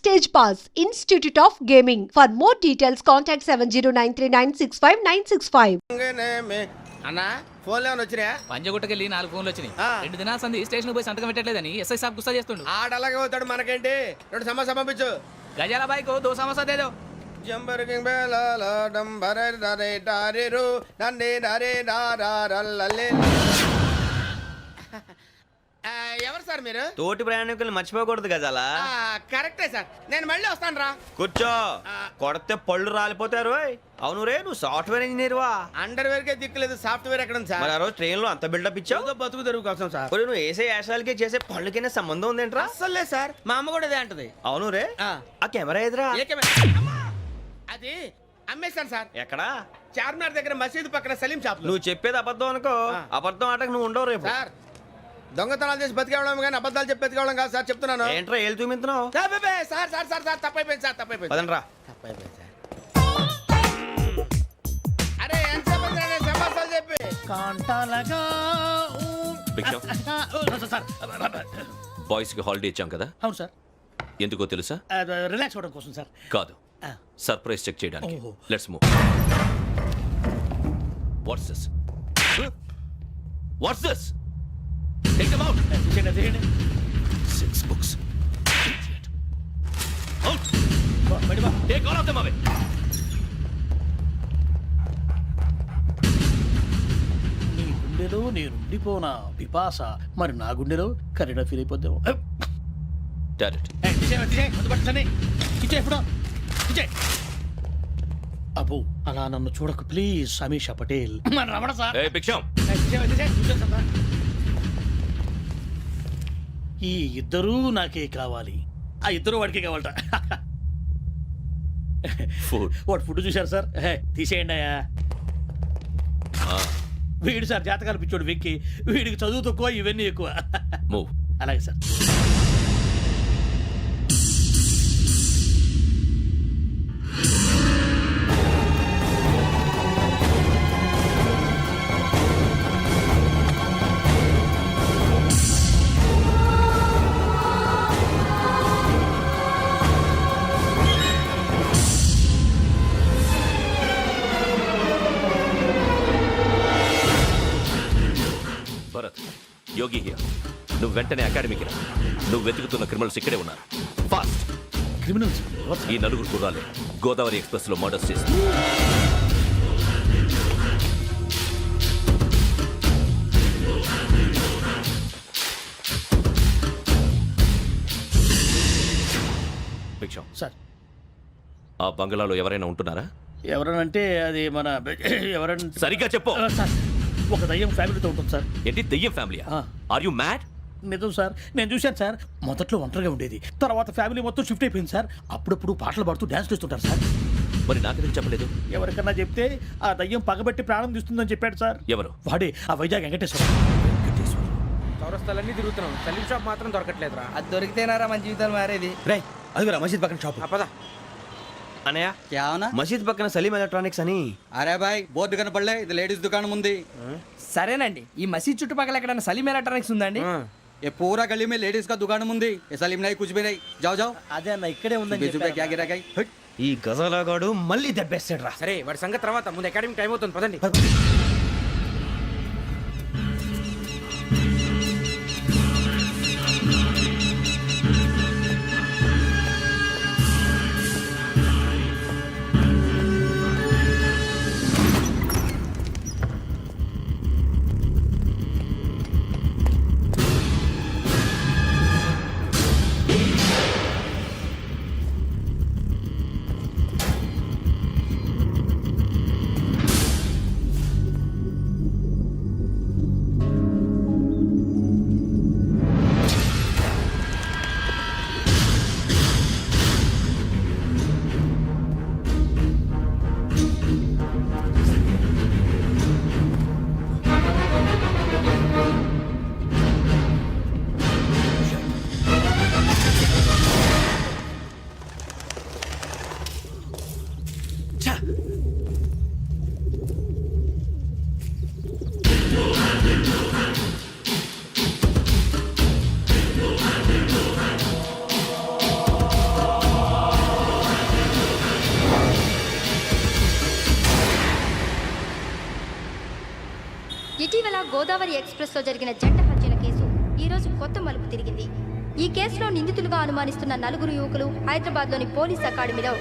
Stage Pass, Institute of Gaming. For more details, contact 70939659659. అన్నా ఫోన్లో వచ్చినా పంజగుట్టకెళ్ళి 4 ఫోన్లు వచ్చినాయి. 2 దినాల సంది స్టేషన్ పోయి సంతకం పెట్టలేదని ఎస్ఐ సాబ్ గుస్తా చేస్తుండు. ఆడలాగే పోతాడు మనకేంటి 2 సమస్య పంపించు. గజాల బైక్ 2 సమస్య దేదో. జంబరకింగ్ బేలాల డంబర దరే దారిరు నన్నే నరే నారల్లలే. ఎవరు సార్ మీరు? తోటి ప్రయాణికులు మర్చిపోకూడదు గజాల. కరెక్టే సార్, నేను మళ్ళీ వస్తాను రా. కూర్చో, కొడితే పళ్ళు రాలిపోతారు. అవును రే, నువ్వు సాఫ్ట్వేర్ ఇంజనీర్ వా? అండర్వేర్ కే దిక్కులేదు, సాఫ్ట్వేర్ ఎక్కడ ఉంది సార్? మరి ఆ రోజు ట్రైన్ లో అంత బిల్డప్ ఇచ్చావు. బతుకు తెరువు కోసం సార్. నువ్వు వేసే యాశాలకి చేసే పళ్ళకైనా సంబంధం ఉందేంట్రా? అస్సలు లేదు సార్, మా అమ్మ కూడా ఇదే అంటది. అవును రే, ఆ కెమెరా ఎదురా? ఏ కెమెరా? అది అమ్మేశాను సార్. ఎక్కడా? చార్మినార్ దగ్గర మసీదు పక్కన సలీం షాప్. నువ్వు చెప్పేది అబద్ధం అనుకో. అబద్ధం ఆటకు నువ్వు ఉండవు రేపు. సార్ దొంగతనాలు చేసి బతికేవడం కానీ అబద్ధాలు చెప్పి బతికేవడం కాదు సార్, చెప్తున్నాను. ఏంట్రా ఏళ్ళు చూపించినావు? సార్ సార్ సార్ సార్ తప్పైపోయింది సార్, తప్పైపోయింది. పదండ్రా. తప్పైపోయింది సార్. అరే ఎంత సమాసాలు చెప్పి కాంటాలగా బాయ్స్ కి హాలిడే ఇచ్చాం కదా? అవును సార్. ఎందుకో తెలుసా? రిలాక్స్ అవ్వడం కోసం సార్. కాదు, సర్ప్రైజ్ చెక్ చేయడానికి. Let's move. What's this? What's this? Take them out. 6 books. Out. Take all of them away. నీ గుండెలో నేనుండిపోనా పిపాస, మరి నా గుండెలో కరీడా ఫీల్ అయిపోద్దాము. Direct. అబ్బో అలా నన్ను చూడకు please. Sameesha Patel. Ramana sir. Hey, Biksham. ఈ ఇద్దరూ నాకే కావాలి. ఆ ఇద్దరు వాడికే కావాలట. Food. వాడు ఫుడ్ చూశారు సార్. తీసేయండి అయ్యా. వీడు సార్ జాతకాలు పిచ్చోడు వెక్కి, వీడికి చదువు తక్కువ ఇవన్నీ ఎక్కువ. Move. అలాగే సార్. Bharat, Yogi here. నువ్వు వెంటనే అకాడమీకి రా. నువ్వు వెతుకుతున్న క్రిమినల్స్ ఇక్కడే ఉన్నారు. ఫాస్ట్. క్రిమినల్స్? ఈ నలుగురు కుర్రాలే గోదావరి ఎక్స్ప్రెస్ లో మర్డర్స్ చేసి. భిక్షం సార్, ఆ బంగ్లాలో ఎవరైనా ఉంటున్నారా? ఎవరనంటే అది మన ఎవరంటే సరిగ్గా చెప్పు. సార్, ఒక దయ్యం ఫ్యామిలీతో ఉంటుంది సార్. ఏంటి దెయ్యం ఫ్యామిలీ? Are you mad? నిజం సార్, నేను చూశాను సార్. మొదట్లో ఒంటరిగా ఉండేది, తర్వాత ఫ్యామిలీ మొత్తం షిఫ్ట్ అయిపోయింది సార్. అప్పుడప్పుడు పాటలు పాడుతూ డ్యాన్స్ చేస్తుంటారు సార్. మరి నాకెందుకు చెప్పలేదు? ఎవరికన్నా చెప్తే ఆ దయ్యం పగబెట్టి ప్రాణం తీస్తుందని చెప్పాడు సార్. ఎవరు? వాడే ఆ వైజాగ్ వెంకటేశ్వర. చౌరస్తాలన్నీ తిరుగుతున్నాం, సలీం షాప్ మాత్రం దొరకట్లేదురా. అది దొరికితేనారా మన జీవితాలు మారేది. రే అదిగురా మసీద్ పక్కన షాప్. పదా అనయ్య, क्या होना? మసీద్ పక్కన సలీం ఎలక్ట్రానిక్స్ అని. అరే బాయ్, బోర్డు కనపడలే, ఇది లేడీస్ దుకాణం ఉంది. సరేనండి, ఈ మసీద్ చుట్టుపక్కల ఎక్కడైనా సలీం ఎలక్ట్రానిక్స్ ఉందండి? ये पूरा गली में लेडीज का दुकान मुंदी, ये सलीम नहीं कुछ भी नहीं. जाओ जाओ. అదే అన్న ఇక్కడే ఉందని क्या गिरा गई. ఈ గజాలగాడు మళ్ళీ దెబ్బేస్తాడు రా. సరే వాడి సంగతి తర్వాత, ముందు అకాడమీ టైం అవుతుంది, పదండి. ఇటీవల గోదావరి ఎక్స్ప్రెస్లో జరిగిన జంట హత్యల కేసు ఈరోజు కొత్త మలుపు తిరిగింది. ఈ కేసులో నిందితులుగా అనుమానిస్తున్న 4 యువకులు హైదరాబాద్లోని పోలీస్ అకాడమీలో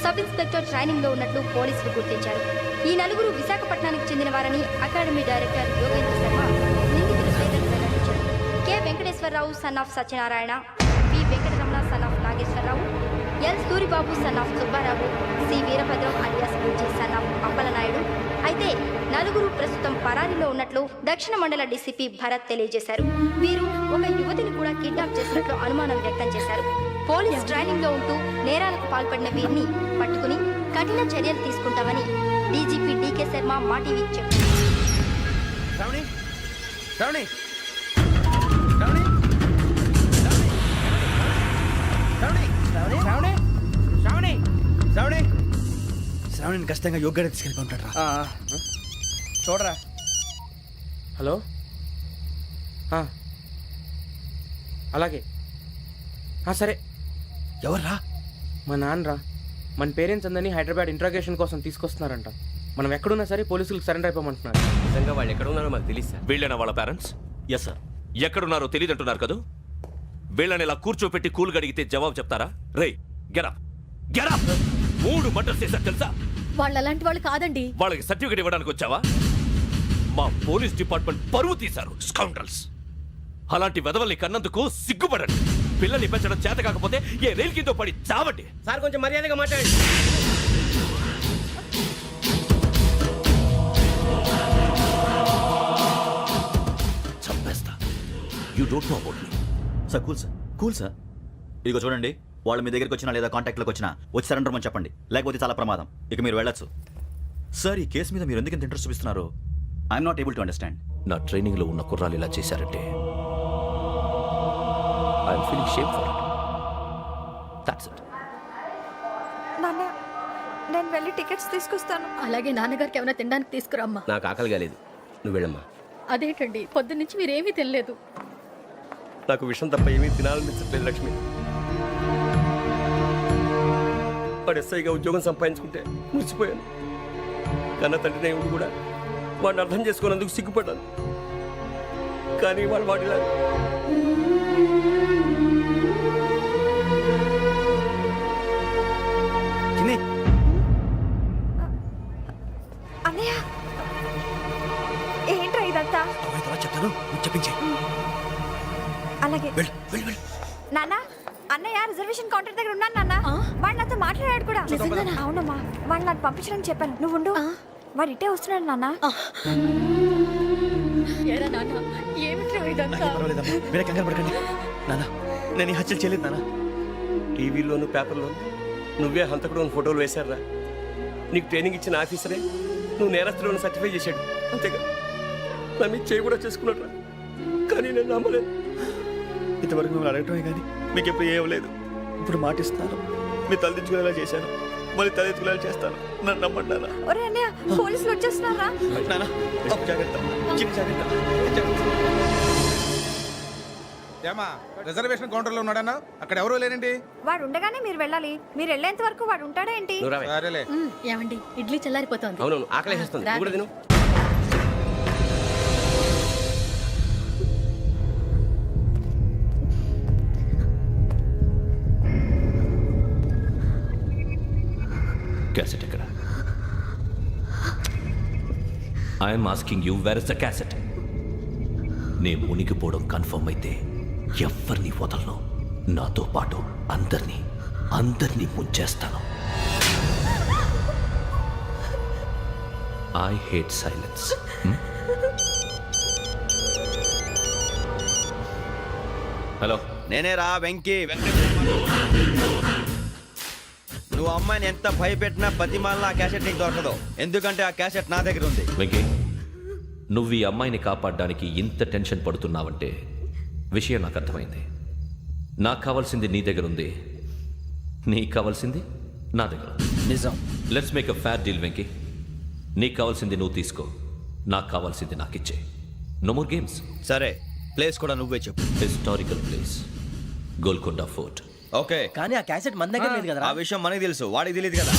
సబ్ ఇన్స్పెక్టర్ ట్రైనింగ్లో ఉన్నట్లు పోలీసులు గుర్తించారు. ఈ 4 విశాఖపట్నానికి చెందిన వారని అకాడమీ డైరెక్టర్ యోగేంద్ర శర్మ నిందితుల పేర్లను వెల్లడించారు. K Venkateswararao son of Satyanarayana, P Venkataramana son of Nageswararao, L Suribabu son of Subbarao, C Veerabhadram alias Bujji son of Appalanaidu. అయితే 4 ప్రస్తుతం పరారీలో ఉన్నట్లు దక్షిణ మండల డీసీపీ భరత్ తెలియజేశారు. వీరు ఒక యువతిని కూడా కిడ్నాప్ చేసినట్లు అనుమానం వ్యక్తం చేశారు. పోలీస్ ట్రైనింగ్ లో ఉంటూ నేరాలకు పాల్పడిన వీరిని పట్టుకుని కఠిన చర్యలు తీసుకుంటామని డీజీపీ డీకే శర్మ మా టీవీకి చెప్పారు. శ్రావణి శ్రావణి శ్రావణి శ్రావణి శ్రావణి శ్రావణి శ్రావణి శ్రావణిని ఖచ్చితంగా యోగ్యంగా తీసుకెళ్ళి ఉంటాడు రా. చూడరా. హలో అలాగే సరే. ఎవర్రా? మా నాన్నరా. మన పేరెంట్స్ అందరినీ హైదరాబాద్ ఇంట్రాగేషన్ కోసం తీసుకొస్తున్నారంట. మనం ఎక్కడున్నా సరే పోలీసులకు సరెండర్ అయిపోమంటున్నారు. నిజంగా వాళ్ళు ఎక్కడ ఉన్నారో మాకు తెలియదు సార్. వీళ్ళైనా వాళ్ళ పేరెంట్స్? Yes sir. ఎక్కడున్నారో తెలియదంటున్నారు కదా. వీళ్ళని ఇలా కూర్చోపెట్టి కూల్ గడిగితే జవాబు చెప్తారా? రే గెరప్ గెరప్ 3 మర్డర్స్ చేశారు తెలుసా? వాళ్ళు అలాంటి వాళ్ళు కాదండి. వాళ్ళకి సర్టిఫికేట్ ఇవ్వడానికి వచ్చావా? మా పోలీస్ డిపార్ట్మెంట్ పరువు తీశారు స్కౌండ్రల్స్. అలాంటి వెధవల్ని కన్నందుకు సిగ్గుపడండి. పిల్లల్ని పెంచడం చేత కాకపోతే ఏ రైలు కింద పడి చావండి. సార్ కొంచెం మర్యాదగా మాట్లాడండి. చంపేస్తా. You don't know about me. Sir cool sir. ఇదిగో చూడండి, వాళ్ళు మీ దగ్గరికి వచ్చినా లేదా కాంటాక్ట్లోకి వచ్చినా వచ్చి సరెండర్ అని చెప్పండి, లేకపోతే చాలా ప్రమాదం. ఇక మీరు వెళ్ళొచ్చు. సార్, ఈ కేసు మీద మీరు ఎందుకు ఇంత ఇంట్రెస్ట్ చూపిస్తున్నారు? I'm not able to understand. నా ట్రైనింగ్ లో ఉన్న కుర్రాలు ఇలా చేశారంటే I'm feeling shame for it. That's it. నాన్న, నేను వెళ్ళి టికెట్స్ తీసుకొస్తాను. అలాగే నాన్నగారికి ఏమైనా తినడానికి తీసుకురమ్మా. నాకు ఆకలి కాలేదు, నువ్వు వెళ్ళమ్మా. అదేంటండి పొద్దున్నుంచి మీరేమీ తినలేదు. నాకు విషయం తప్ప ఏమీ తినాలనిపించట్లేదు లక్ష్మి. వాడు ఎస్ఐగా ఉద్యోగం సంపాదించుకుంటే మురిసిపోయాను. కన్న తండ్రినే ఉండి కూడా వాడిని అర్థం చేసుకున్నందుకు సిగ్గుపడ్డాను. కానీ వాళ్ళు వాడిలా అన్నయ్య, ఏంట్రా ఇదంతా? చెప్తాను, చెప్పించే. అలాగే నాన్న, అన్నయ్య రిజర్వేషన్ కౌంటర్ దగ్గర ఉన్నాను నాన్న. వాడు నాతో మాట్లాడాడు కూడా. అవునమ్మా, వాడు నాకు పంపించడానికి చెప్పాను. నువ్వు ఉండు, వాడు ఇట్టే వస్తున్నాడు నాన్న. పర్వాలేదమ్మా, మీరే కంగారు పడకండి. నాన్న, నేను ఈ హత్యలు చేయలేదు నాన్న. టీవీలోను పేపర్లోను నువ్వే హంతకుడు ఫోటోలు వేశారా? నీకు ట్రైనింగ్ ఇచ్చిన ఆఫీసరే నువ్వు నేరస్తులను సర్టిఫై చేశాడు. అంతేగా నా మీద చేయి కూడా చేసుకున్నట్రా. కానీ నేను నమ్మలేదు. ఇంతవరకు మిమ్మల్ని అడగటమే కానీ మీకు ఎప్పుడు ఏమలేదు. ఇప్పుడు మాటిస్తున్నాను, మీ తలదించుకునేలా చేశాను, మళ్ళీ తలెత్తుకునేలా చేస్తాను. నన్ను నమ్మండి నాన్న. ఒరే అన్నయ్య, పోలీసులు వచ్చేస్తున్నారా? నాన్న, జాగ్రత్త, చిన్న జాగ్రత్త. ఏమా రిజర్వేషన్ కౌంటర్ లో ఉన్నాడన్నా? అక్కడ ఎవరూ లేనండి. వాడు ఉండగానే మీరు వెళ్ళాలి. మీరు వెళ్ళేంత వరకు వాడు ఉంటాడా ఏంటి? సరేలే. ఏమండి, ఇడ్లీ చల్లారిపోతుంది. అవును, ఆకలేస్తుంది. నువ్వు కూడా తిను. క్యాసెట్ ఎక్కడ? I'm asking you, where is the cassette? నే మునిగిపోవడం కన్ఫర్మ్ అయితే ఎవ్వరిని వదలను. నాతో పాటు అందరినీ ముంచేస్తాను. I hate silence. హలో, నేనేరా వెంకీ వెంకటేశ్వర. నువ్వు అమ్మాయిని ఎంత భయపెట్టినా బతిమాలినా ఆ క్యాసెట్ నీకు దొరకదు. ఎందుకంటే ఆ క్యాసెట్ నా దగ్గర ఉంది. వెంకీ, నువ్వు ఈ అమ్మాయిని కాపాడడానికి ఇంత టెన్షన్ పడుతున్నావంటే విషయం నాకు అర్థమైంది. నాకు కావాల్సింది నీ దగ్గర ఉంది, నీకు కావాల్సింది నా దగ్గర. నిజం. Let's make a fair deal Venky. నీకు కావాల్సింది నువ్వు తీసుకో, నాకు కావాల్సింది నాకు ఇచ్చే. No more games. సరే, ప్లేస్ కూడా నువ్వే చెప్పు. Historical place, Golconda fort. Okay, కానీ ఆ క్యాసెట్ మన దగ్గర లేదు కదా. ఆ విషయం మనకి తెలుసు, వాడికి తెలియదు కదా.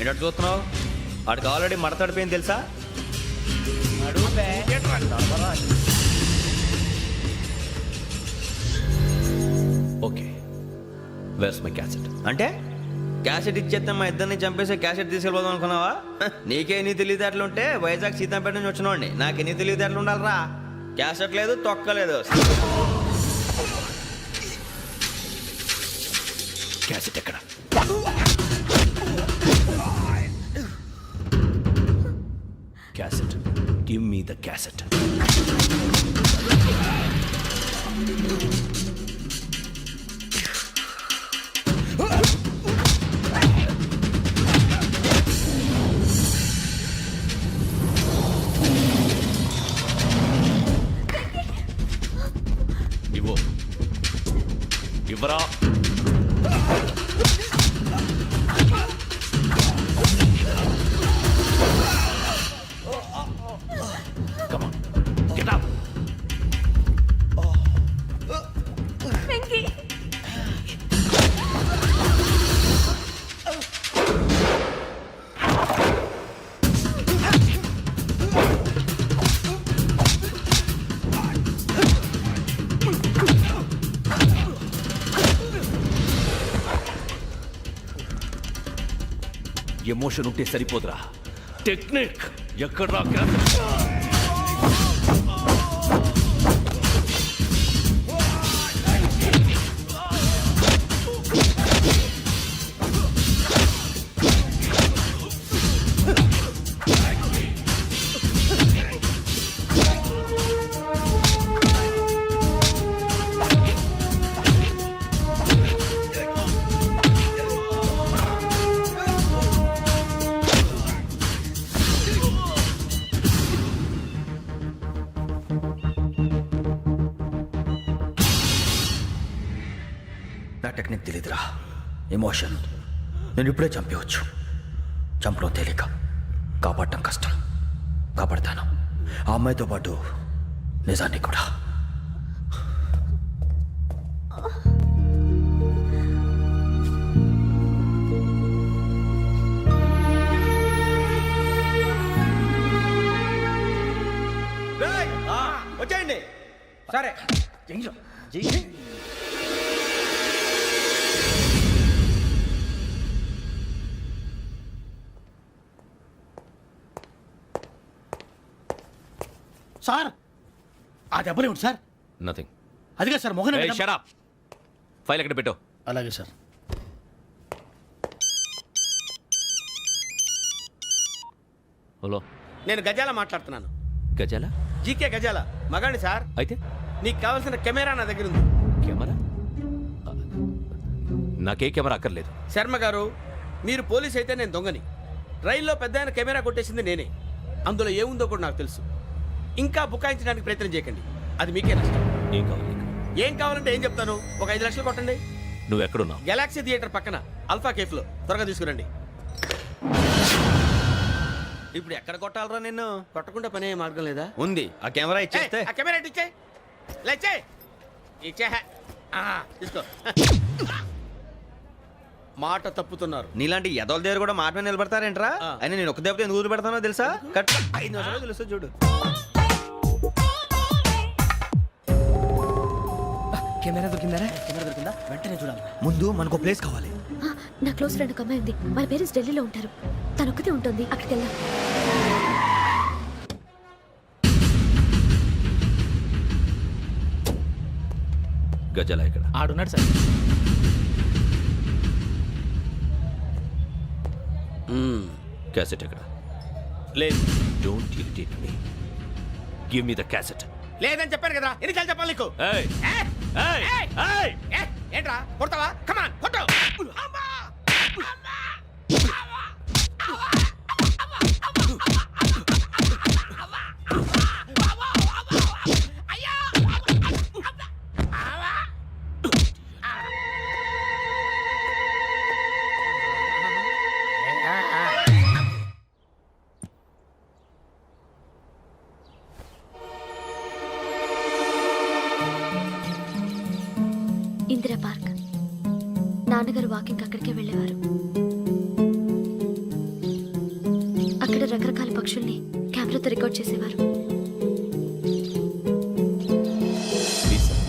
ఏంటో చూస్తున్నావు? వాడికి ఆల్రెడీ మడతడిపోయింది తెలుసా? Okay where's my cassette? అంటే క్యాసెట్ ఇచ్చేస్తే మా ఇద్దరిని చంపేసి క్యాసెట్ తీసుకెళ్ళిపోదాం అనుకున్నావా? నీకే ఎన్ని తెలివితేటలు ఉంటే వైజాగ్ సీతంపేట నుంచి వచ్చినోడిని నాకు ఎన్ని తెలివితేటలు ఉండాలిరా? క్యాసెట్ లేదు, తొక్కలేదు. క్యాసెట్ ఎక్కడ? Cassette, give me the cassette. ఇవ్వు, ఇవ్వరా. Come on, get up. Emotion ఉంటే సరిపోదురా, టెక్నిక్ ఎక్కడ్రా? నా టెక్నిక్ తెలీదురా. ఎమోషన్ నేను ఇప్పుడే చంపేవచ్చు. చంపడం తేలిక, కాపాడటం కష్టం. కాపాడతాను ఆ అమ్మాయితో పాటు నిజాన్ని కూడా. వచ్చేయండి. సరే సార్ ఆ దెబ్బలేమిటి సార్? నథింగ్. అదిగా సార్ మొహన్ షట్ అప్. ఫైల్ ఎక్కడ పెట్టావు? అలాగే సార్. హలో, నేను గజాల మాట్లాడుతున్నాను. గజాల? జీకే గజాల మగాండి సార్. అయితే నీకు కావాల్సిన కెమెరా నా దగ్గర ఉంది. కెమెరా? నాకే కెమెరా అక్కర్లేదు. శర్మ గారు, మీరు పోలీస్ అయితే నేను దొంగని. రైల్లో పెద్ద ఆయన కెమెరా కొట్టేసింది నేనే. అందులో ఏముందో కూడా నాకు తెలుసు. ఇంకా బుకాయించడానికి ప్రయత్నం చేయకండి, అది మీకే నష్టం. ఏం కావాలి నీకు? ఏం కావాలంటే ఏం చెప్తాను. ఒక 5 లక్షలు కొట్టండి. నువ్వు ఎక్కడున్నావు? గెలాక్సీ థియేటర్ పక్కన అల్ఫా కేఫ్లో. త్వరగా తీసుకురండి. ఇప్పుడు ఎక్కడ కొట్టాలరా నిన్ను? కొట్టకుండా పనే మార్గం లేదా? ఉంది. ఆ కెమెరా ఇచ్చేస్తే ఆ కెమెరా ఇచ్చే లేచే ఇచ్చే తీసుకో. మాట తప్పుతున్నారు. నీలాంటి ఎదల దగ్గర కూడా మాట మీద నిలబడతారేంట్రా? అయినా నేను ఒక దెబ్బతో ఎందుకు పెడతానో తెలుసా? కట్ 5 నిమిషాలు తెలుసు చూడు. కెమెరా దొరికిందా? వెంటనే చూడాలి. ముందు మనకు ప్లేస్ కావాలి. నా క్లోజ్ ఫ్రెండ్ ఒక అమ్మాయి ఉంది. వాళ్ళ పేరెంట్స్ ఢిల్లీలో ఉంటారు. తను ఒక్కతే ఉంటుంది. అక్కడికి వెళ్దాం. గజాల ఇక్కడ? ఆడున్నాడు సార్. క్యాసెట్ ఎక్కడ? లేదు. Don't irritate me. Give me the cassette. లేదని చెప్పాను కదా, ఎన్నిసార్లు చెప్పాలి నీకు? ఏయ్ ఏయ్ ఏయ్! ఏంట్రా కొడతావా? కమాన్ కొట్టు. ఇందిరా పార్క్. నాన్నగారు వాకింగ్ అక్కడికే వెళ్ళేవారు. పక్షుల్ని కెమెరాతో రికార్డ్ చేసేవారు. ప్లీజ్ సార్,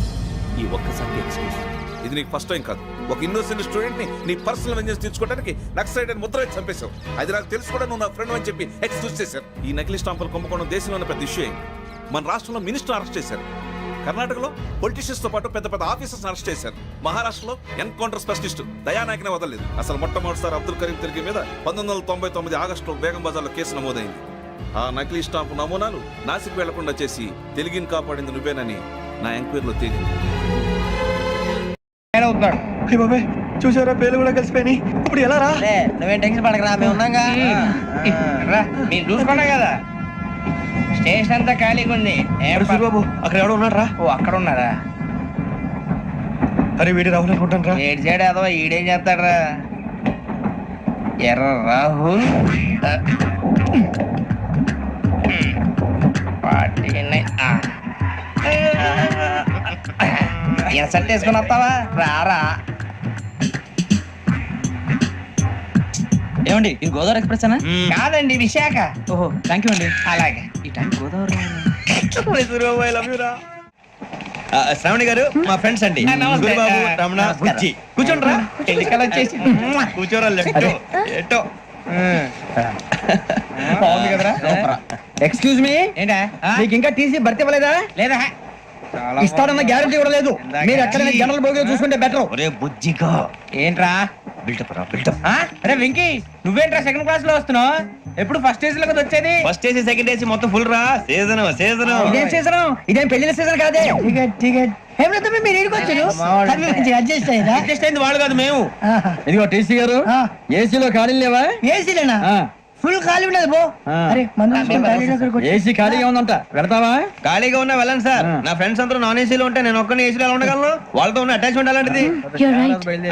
ఈ ఒక్కసారి ఎక్స్క్యూజ్. ఇది నీకు ఫస్ట్ టైం కాదు. ఒక ఇన్నోసెంట్ స్టూడెంట్ ని నీ పర్సనల్ వెంజెన్స్ తీర్చుకోవడానికి నక్సలైట్ అని ముద్ర వేసి చంపేశావు. అది నాకు తెలుసు కూడా నువ్వు నా ఫ్రెండ్ అని చెప్పి ఎక్స్క్యూజ్ చేశారు. ఈ నకిలీ స్టాంపులు కుంభకోణం దేశంలో ఉన్న పెద్ద ఇష్యూ అయింది. మన రాష్ట్రంలో మినిస్టర్ అరెస్ట్ చేశారు. కర్ణాటకలో పొలిటీషియన్స్ తో పాటు పెద్ద పెద్ద ఆఫీసర్స్ అరెస్ట్ చేశారు. మహారాష్ట్రలో ఎన్కౌంటర్ స్పెషలిస్ట్ దయానాయకనే వదలలేదు. అసలు మొట్టమొదటిసారి అబ్దుల్ కరీం తిరిగి మీద 1999 ఆగస్టులో బేగం బజార్లో కేసు నమోదైంది. ఆ నకిలీ స్టాంపు నమూనాలు నాసిక్ వెళ్లకుండా చేసి తెలుగుని కాపాడింది నువ్వేనని నా ఎంక్వైరీలో తేలింది. చూసారా, పేర్లు కూడా కలిసిపోయినాయి. ఇప్పుడు ఎలా రా? నువ్వేం టెన్షన్ పడకరా, మేము ఉన్నాగా. మీరు చూసుకున్నా కదా, స్టేషన్ అంతా ఖాళీగా ఉంది. బాబు అక్కడ ఎవడో ఉన్నాడు రా. ఓ అక్కడ ఉన్నారా? అరే వీడి రాహుల్ అనుకుంటాను రా. ఏడు చేయడం అదో ఈడేం చేస్తాడరా? ఎర్ర రాహుల్ ఇన్సర్ట్ వేసుకుని వస్తావా? రారా. ఏమండి ఇది గోదావరి ఎక్స్ప్రెస్ అనా? కాదండి, విశాఖ. ఓహో థ్యాంక్ యూ అండి. అలాగే. ఈ టైం గోదావరి శ్రావణి గారు మా ఫ్రెండ్స్ అండి. గురుబాబు, రమణ, బుజ్జి. కూర్చోండి రా. ఎన్నికలు వచ్చేసి కూర్చోరా. ఎటో బాగుంది కదరా. ఎక్స్క్యూజ్ మీ, ఏంటా మీకు ఇంకా టీసీ భర్తీ ఇవ్వలేదా? లేదా. ఇస్తాడన్న గ్యారంటీ కూడా లేదు. మీరు ఎక్కడైనా జనరల్ బోగిలో చూసుకుంటే బెటర్. ఒరే బుజ్జిగా. ఏంట్రా బిల్డప్ రా బిల్డప్. అరే వెంకీ, నువ్వేంట్రా సెకండ్ క్లాస్ లో వస్తున్నావు? ఎప్పుడు ఫస్ట్ ఏసీ లో కదా వచ్చేది? ఫస్ట్ ఏసీ సెకండ్ ఏసీ మొత్తం ఫుల్ రా. Season season. ఇదేం సీజన్? ఇదేం పెళ్లిన సీజన్ కాదే. టికెట్ టికెట్ మీరు అడ్జస్ట్ అయింది వాళ్ళు కాదు, మేము. ఇదిగో టీసీ గారు, ఏసీలో ఖాళీ లేవా? ఏసీలేనా? ఫుల్ ఖాళీ ఉండదు బో. ఏసీ ఖాళీగా ఉందంట, వెళ్తావా? ఖాళీగా ఉన్నా వెళ్ళండి సార్. నా ఫ్రెండ్స్ అందరూ నాన్ ఏసీలో ఉంటే నేను ఒక్కనే ఏసీలో ఎలా ఉండగలను? వాళ్ళతో ఉన్న అటాచ్మెంట్ అలాంటిది.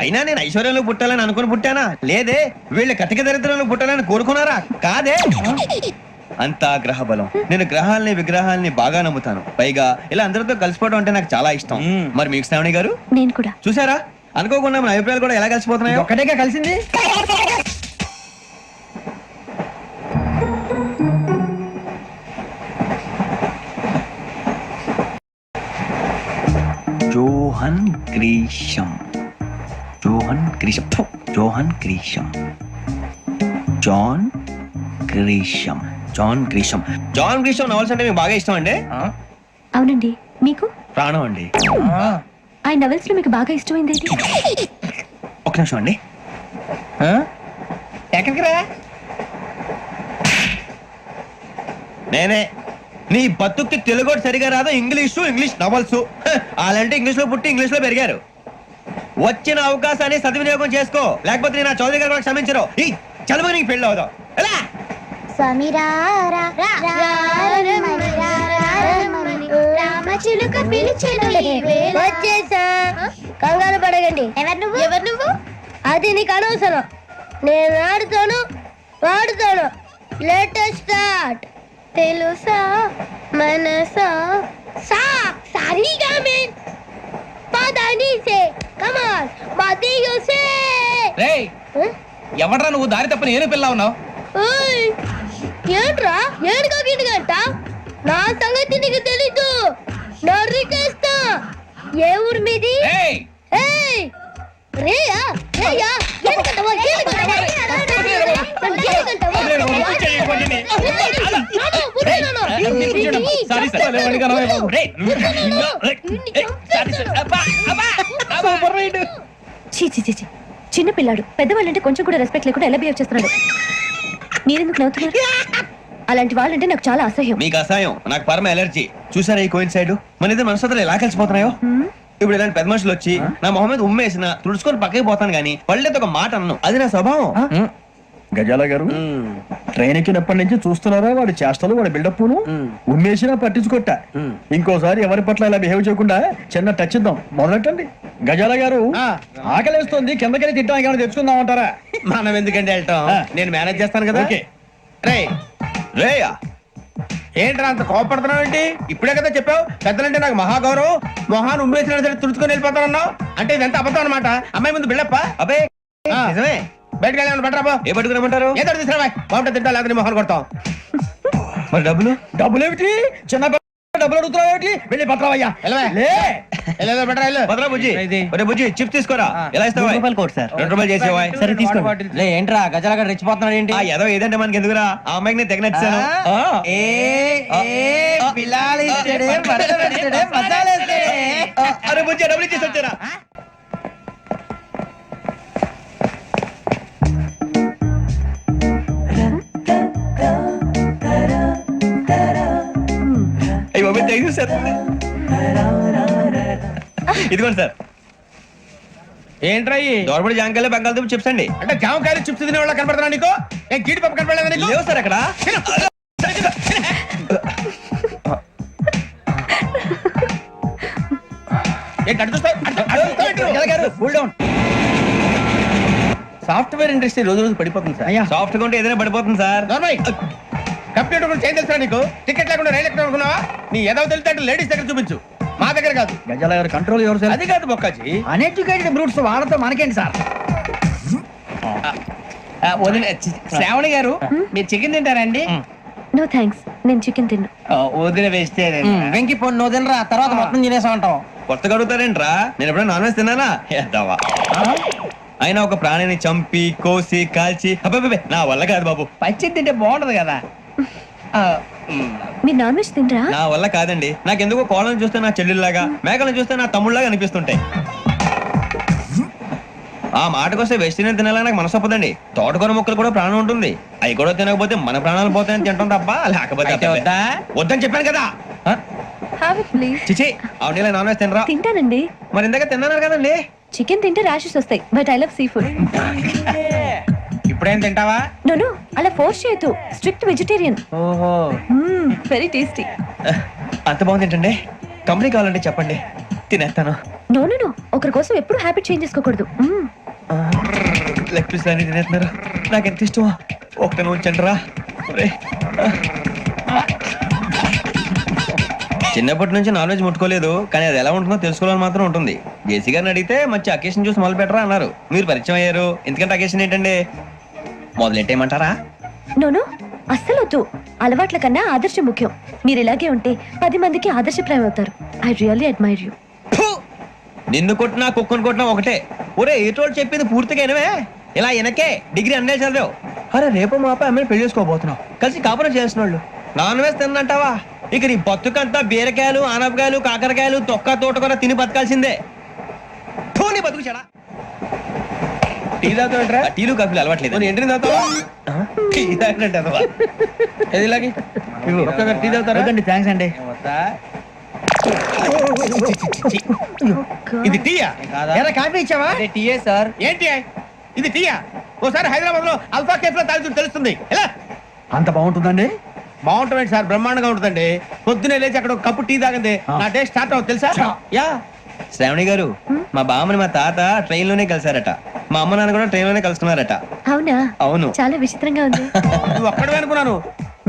అయినా నేను ఐశ్వర్యంలో పుట్టాలని అనుకుని పుట్టానా? లేదే. వీళ్ళు కటిక దరిద్రంలో పుట్టాలని కోరుకున్నారా? కాదే. అంతా గ్రహ బలం. నేను గ్రహాలని విగ్రహాలని బాగా నమ్ముతాను. పైగా ఇలా అందరితో కలిసిపోవడం అంటే నాకు చాలా ఇష్టం. మరి మీకు శ్రావణి గారు? నేను కూడా. చూసారా, అనుకోకుండా మన అభిప్రాయాలు కూడా ఎలా కలిసిపోతున్నాయి. ఒక్కటేగా కలిసింది. Johan Grisham, Johan Grisham, Johan Grisham, John Grisham, John Grisham. John Grisham novels అంటే మీకు బాగా ఇష్టం అండి? అవునండి. మీకు? ప్రాణం అండి. ఆ నవల్స్ లో మీకు బాగా ఇష్టమైంది? ఒక నిమిషం అండి. ఎక్కడికి రా? నేనే. నీ బతుక్కి తెలుగు సరిగా రాదు, ఇంగ్లీష్ నవల్స్. అలాంటి ఇంగ్లీష్ లో పుట్టి ఇంగ్లీష్ లో పెరిగారు. వచ్చిన అవకాశాన్ని సద్వినియోగం చేసుకో, లేకపోతే నేను చౌదరి గారు కూడా క్షమించరు. ఈ చదువు నీకు పెళ్ళి అవుదాం. ఎలా? కంగారు పడగండి. ఎవరు నువ్వు? అది నీకు అనవసరం. నేను ఆడుతాను, వాడుతాను. Latest start. తెలుసా మనసా సా సారీగా మెన్ పదని సే కమాన్ మదియో సే. రేయ్, ఎవడ్రా నువ్వు? దారి తప్పని ఏను పిల్ల ఉన్నావు? ఓయ్ ఏంట్రా ఏడుగా గిడుగంట? నా సంగతి నీకు తెలీదు. నరికేస్తా. ఏ ఊరు మీది? ఏయ్ ఏయ్ రేయా రేయా ఏడుగంటవా ఏడుగంటవా చిన్న పిల్లాడు. పెద్దవాళ్ళంటే కొంచెం కూడా రెస్పెక్ట్ లేకుండా ఎలా బిహేవ్ చేస్తున్నాడు? మీరెందుకు నవ్వుతున్నారు? అలాంటి వాళ్ళంటే నాకు చాలా అసహ్యం. మీకు అసహ్యం, నాకు పరమ ఎలర్జీ. చూసారా ఈ కోయిన్ సైడ్? మన ఇద్దరు మనసులో ఎలా కలిసిపోతున్నాయో. ఇప్పుడు ఇలాంటి పెద్ద మనుషులు వచ్చి నా మొహం మీద ఉమ్మేసిన తుడుచుకొని పక్కకి పోతాను గానీ పళ్ళేతో ఒక మాట అన్ను. అది నా స్వభావం. గజాల గారు, ట్రైన్ ఎక్కినప్పటి నుంచి చూస్తున్నారా వాడి చేష్టలు, వాడి బిల్డప్ను? ఉమ్మేసినా పట్టించుకోట. ఇంకోసారి ఎవరి పట్ల ఇలా బిహేవ్ చేయకుండా చిన్న టచ్ ఇద్దాం. మొదలెట్టండి. గజాల గారు, ఆకలిస్తుంది, కిందకెళ్ళి తింటానికి ఏమైనా తెచ్చుకుందామంటారా? మనం ఎందుకంటే వెళ్తాం, నేను మేనేజ్ చేస్తాను కదా. రే రేయా, ఏంట్రా అంత కోపడుతున్నావు ఏంటి? ఇప్పుడే కదా చెప్పావు పెద్దలంటే నాకు మహాగౌరవం, మొహాన్ని ఉమ్మేసిన సరే తుడుచుకొని వెళ్ళిపోతానన్నావు. అంటే ఇదంతా అబద్ధం అనమాట. అమ్మాయి ముందు బిళ్ళప్ప. అబ్బే నిజమే. బయటకు వెళ్ళామని బట్టరా. ఏ పట్టుకురమ్మంటారు? ఏదో తీసుకురా, బాగుంటుంది తింటా, లేకపోతే మొహాన్ని కొడతాం. మరి డబ్బులు? డబ్బులు ఏమిటి? చిన్న డబ్బులు అడుగుతున్నావు ఏమిటి? వెళ్ళి పత్రవయ్యా. భద్రా బుజ్జి, ఒరే బుజ్జి చిప్స్ తీసుకోరా. ఎలా ఇస్తావా? Court sir. 2 రూపాయలు చేసేవా? సరే తీసుకోండి. ఏంట్రా గజాలగా రెచ్చిపోతున్నాడు ఏంటి? ఏదో ఏదంటే మనకి ఎందుకురా, ఆ అమ్మాయికి నేను తెగ నచ్చాను. అరే బుజ్జి డబ్బులు ఇచ్చేసి వచ్చారా? సార్ ఇదిగోండి సార్. ఏంట్రా దోరబడి జాంకాయలు బంగాళదుంప చిప్స్ అండి. అంటే జామకాయలు చిప్స్ తినే వాళ్ళ కనపడుతున్నా నీకు? ఏం జీడిపప్పు కనపడలేదా నీకు? లేవు సార్ అక్కడ. సాఫ్ట్వేర్ ఇండస్ట్రీ రోజు రోజు పడిపోతుంది సార్. సాఫ్ట్ గా ఉంటే ఏదైనా పడిపోతుంది సార్. కంప్యూటర్ గురించి ఏం తెలుసా నీకు? టికెట్ లేకుండా రైలు ఎక్కడ అనుకున్నావా? నీ ఏదో తెలితే లేడీస్ దగ్గర చూపించు, మా దగ్గర కాదు. గజాల గారు కంట్రోల్ ఎవరు సార్? అది కాదు బొక్కాజీ. అన్ఎడ్యుకేటెడ్ బ్రూట్స్ వాళ్ళతో మనకేంటి సార్? శ్రావణి గారు మీరు చికెన్ తింటారా అండి? నో థ్యాంక్స్, నేను చికెన్ తిన్నా. వదిన వేస్తే వెంకి పొన్ను నువ్వు తినరా, తర్వాత మొత్తం తినేసా ఉంటాం. కొత్తగా అడుగుతారేంట్రా? నేను ఎప్పుడైనా నాన్ వెజ్ తిన్నానా? ఎద్దావా. అయినా ఒక ప్రాణిని చంపి కోసి కాల్చి అబ్బబ్బే నా వల్ల కాదు బాబు. పచ్చి తింటే బాగుంటది కదా. మీరు నాన్ వెజ్ తినరా? నా వల్ల కాదండి. నాకెందుకో కోళ్ళని చూస్తే నా చెల్లెల్లాగా, మేకలను చూస్తే నా తమ్ముళ్ళలాగా అనిపిస్తుంటాయి. ఆ మాటకొస్తే వెస్టిరియన్ తినాలని నాకు మనసు ఒప్పదండి. తోటకూర మొక్కలు కూడా ప్రాణం ఉంటుంది. అవి కూడా తినకపోతే మన ప్రాణాలు పోతాయని తింటాం తప్ప లేకపోతే వద్దని చెప్పాను కదా. Have it please. చిచి అవునీ నాన్ వెజ్ తినరా? తింటానండి. మరి ఇందాక తిన్నాను కదండి. చికెన్ తింటే ర్యాషెస్ వస్తాయి, but I love sea food. ఇప్పుడేం తింటావా? నో అలా ఫోర్స్ చేయొద్దు. Strict vegetarian. ఓహో, వెరీ టేస్టీ. అంత బాగుంది ఏంటండి? కంపెనీ కావాలంటే చెప్పండి, తినేస్తాను. నో నో నో, ఒకరి కోసం ఎప్పుడు హ్యాబిట్ చేంజ్ చేసుకోకూడదు. లెగ్ పీస్ అన్ని తినేస్తున్నారు. నాకు ఎంత ఇష్టం. ఒకటి ఉంచండి రా. చిన్నప్పటి నుంచి నాన్ వెజ్ ముట్టుకోలేదు, కానీ అది ఎలా ఉంటుందో తెలుసుకోవాలని మాత్రం ఉంటుంది. జేసీ గారిని అడిగితే మంచి అకేషన్ చూసి మొదలు పెట్టరా అన్నారు. మీరు పరిచయం అయ్యారు, ఎందుకంటే అకేషన్ ఏంటండి? మొదలెట్టేయమంటారా? నో నో, అస్సలు వద్దు. అలవాట్ల కన్నా ఆదర్శం ముఖ్యం. మీరు ఇలాగే ఉంటే 10 మందికి ఆదర్శప్రాయం అవుతారు. I really admire you. నిన్ను కొట్టినా కుక్కను కొట్టినా ఒకటే. ఒరే ఏటోళ్ళు చెప్పింది పూర్తిగా వినవే. ఇలా వెనకే డిగ్రీ అన్నే చదివావు. అరే రేపు మా అబ్బాయి అమ్మాయిని పెళ్లి చేసుకోబోతున్నావు, కలిసి కాపురం చేసిన వాళ్ళు నాన్ వెజ్ తిన్నంటావా? ఇక నీ బతుకంతా బీరకాయలు, ఆనపకాయలు, కాకరకాయలు, తొక్క తోట కూడా తిని బతకాల్సిందే. నీ బతుకు చెడా. టీ తాగుతాంట్రా? టీలు కాఫీలు అలవాట్లేదు. ఏంటి తాగుతావా? టీ తాగినట్టు అదవా. ఏది ఇలాగే ఒక్క టీ తాగుతారా? థ్యాంక్స్ అండి. ఇది టీయా? కాఫీ ఇచ్చావా? టీయే సార్. ఏంటి ఇది టీయా? ఓసారి హైదరాబాద్ లో అల్ఫా కేఫ్ లో తాగుతూ తెలుస్తుంది. ఎలా అంత బాగుంటుందండి? బాగుంటుంది సార్, బ్రహ్మాండంగా ఉంటుందండి. పొద్దునే లేచి అక్కడ ఒక కప్పు టీ తాగింది నా డే స్టార్ట్ అవుతుంది తెలుసా? యా. శ్రావణి గారు, మా బామ్మని మా తాత ట్రైన్ లోనే కలిసారట. మా అమ్మ నాన్న కూడా ట్రైన్ లోనే కలుసుకున్నారట. అవునా? అవును. చాలా విచిత్రంగా ఉంది. నువ్వు ఒక్కడే అనుకున్నాను,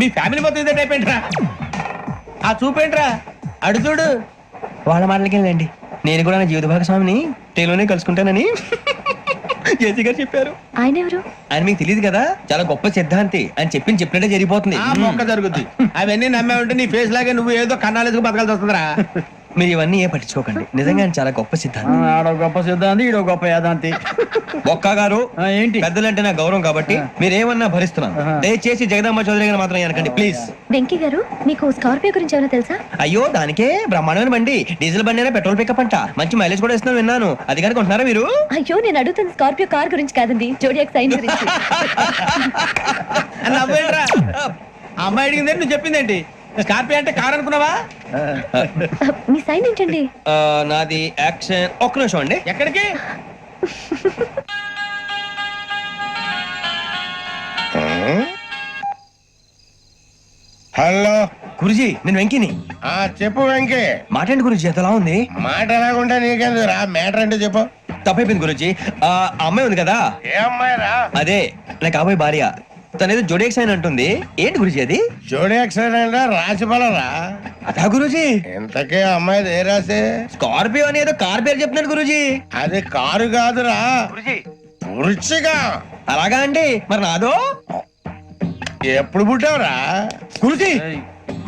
మీ ఫ్యామిలీ మొత్తం ఇదే టైప్ ఏంట్రా? ఆ చూపేంట్రా అడు చూడు. వాళ్ళ మాటలకి వెళ్ళండి. నేను కూడా నా జీవిత భాగస్వామిని ట్రైన్ లోనే కలుసుకుంటానని జేసీ గారు చెప్పారు. ఆయన ఎవరు? ఆయన మీకు తెలియదు కదా, చాలా గొప్ప సిద్ధాంతి అని చెప్పినట్టే జరిగిపోతుంది. మొక్క జరుగుద్ది. అవన్నీ నమ్మే ఉంటే నీ ఫేస్ లాగే నువ్వు ఏదో కన్నాలేసుకు బతకాల్సి వస్తుందిరా. మీరు ఇవన్నీ ఏ పట్టించుకోకండి. నిజంగా ఆయన చాలా గొప్ప సిద్ధాంతి. ఆడో గొప్ప సిద్ధాంతి, ఈడో గొప్ప యాదాంతి. ఒక్క గారు ఏంటి? పెద్దలంటే నా గౌరవం కాబట్టి మీరేమన్నా భరిస్తున్నాను. దయచేసి జగదాంబ చౌదరి గారు మాత్రం అనకండి ప్లీజ్. వెంకీ గారు, మీకు స్కార్పియో గురించి ఏమైనా తెలుసా? అయ్యో దానికే బ్రహ్మాండమైన బండి. డీజిల్ బండి అయినా పెట్రోల్ పికప్ అంట. మంచి మైలేజ్ కూడా ఇస్తున్నాను విన్నాను. అది కనుక కొంటున్నారా మీరు? అయ్యో నేను అడుగుతుంది స్కార్పియో కార్ గురించి కాదండి, జోడియాక్ సైన్ గురించి. నవ్వేంట్రా? అమ్మాయి అడిగిందేంటి, నువ్వు చెప్పిందేంటి? స్కార్పియో అంటే కార్ అనుకున్నావా? మీ సైన్ ఏంటండి? నాది యాక్షన్. ఒక్క నిమిషం అండి. ఎక్కడికి? హలో గురుజీ, నేను వెంకిని. చెప్పు వెంకీ. మాట్లాడండి గురుజీ, ఎంతలా ఉంది? మాట ఎలాగుంటే నీకెందుకు రా, మ్యాటర్ అంటే చెప్పు. తప్పైపోయింది గురుజీ. ఆ అమ్మాయి ఉంది కదా, ఏ అమ్మాయి రా? అదే నా కాబోయే భార్య. తనేదో జోడియాక్ సైన్ అంటుంది. ఏంటి గురుజీ అది? జోడియాక్ సైన్ రాసి బలరా? అదా గురుజీ. ఇంతకే అమ్మాయి ఏ రాసి? స్కార్పియో అని ఏదో కార్ పేరు చెప్తున్నాడు గురుజీ. అది కారు కాదురా, వృచ్చిక. అలాగా అండి, మరి నాదో? ఎప్పుడు పుట్టావురా గురుజీ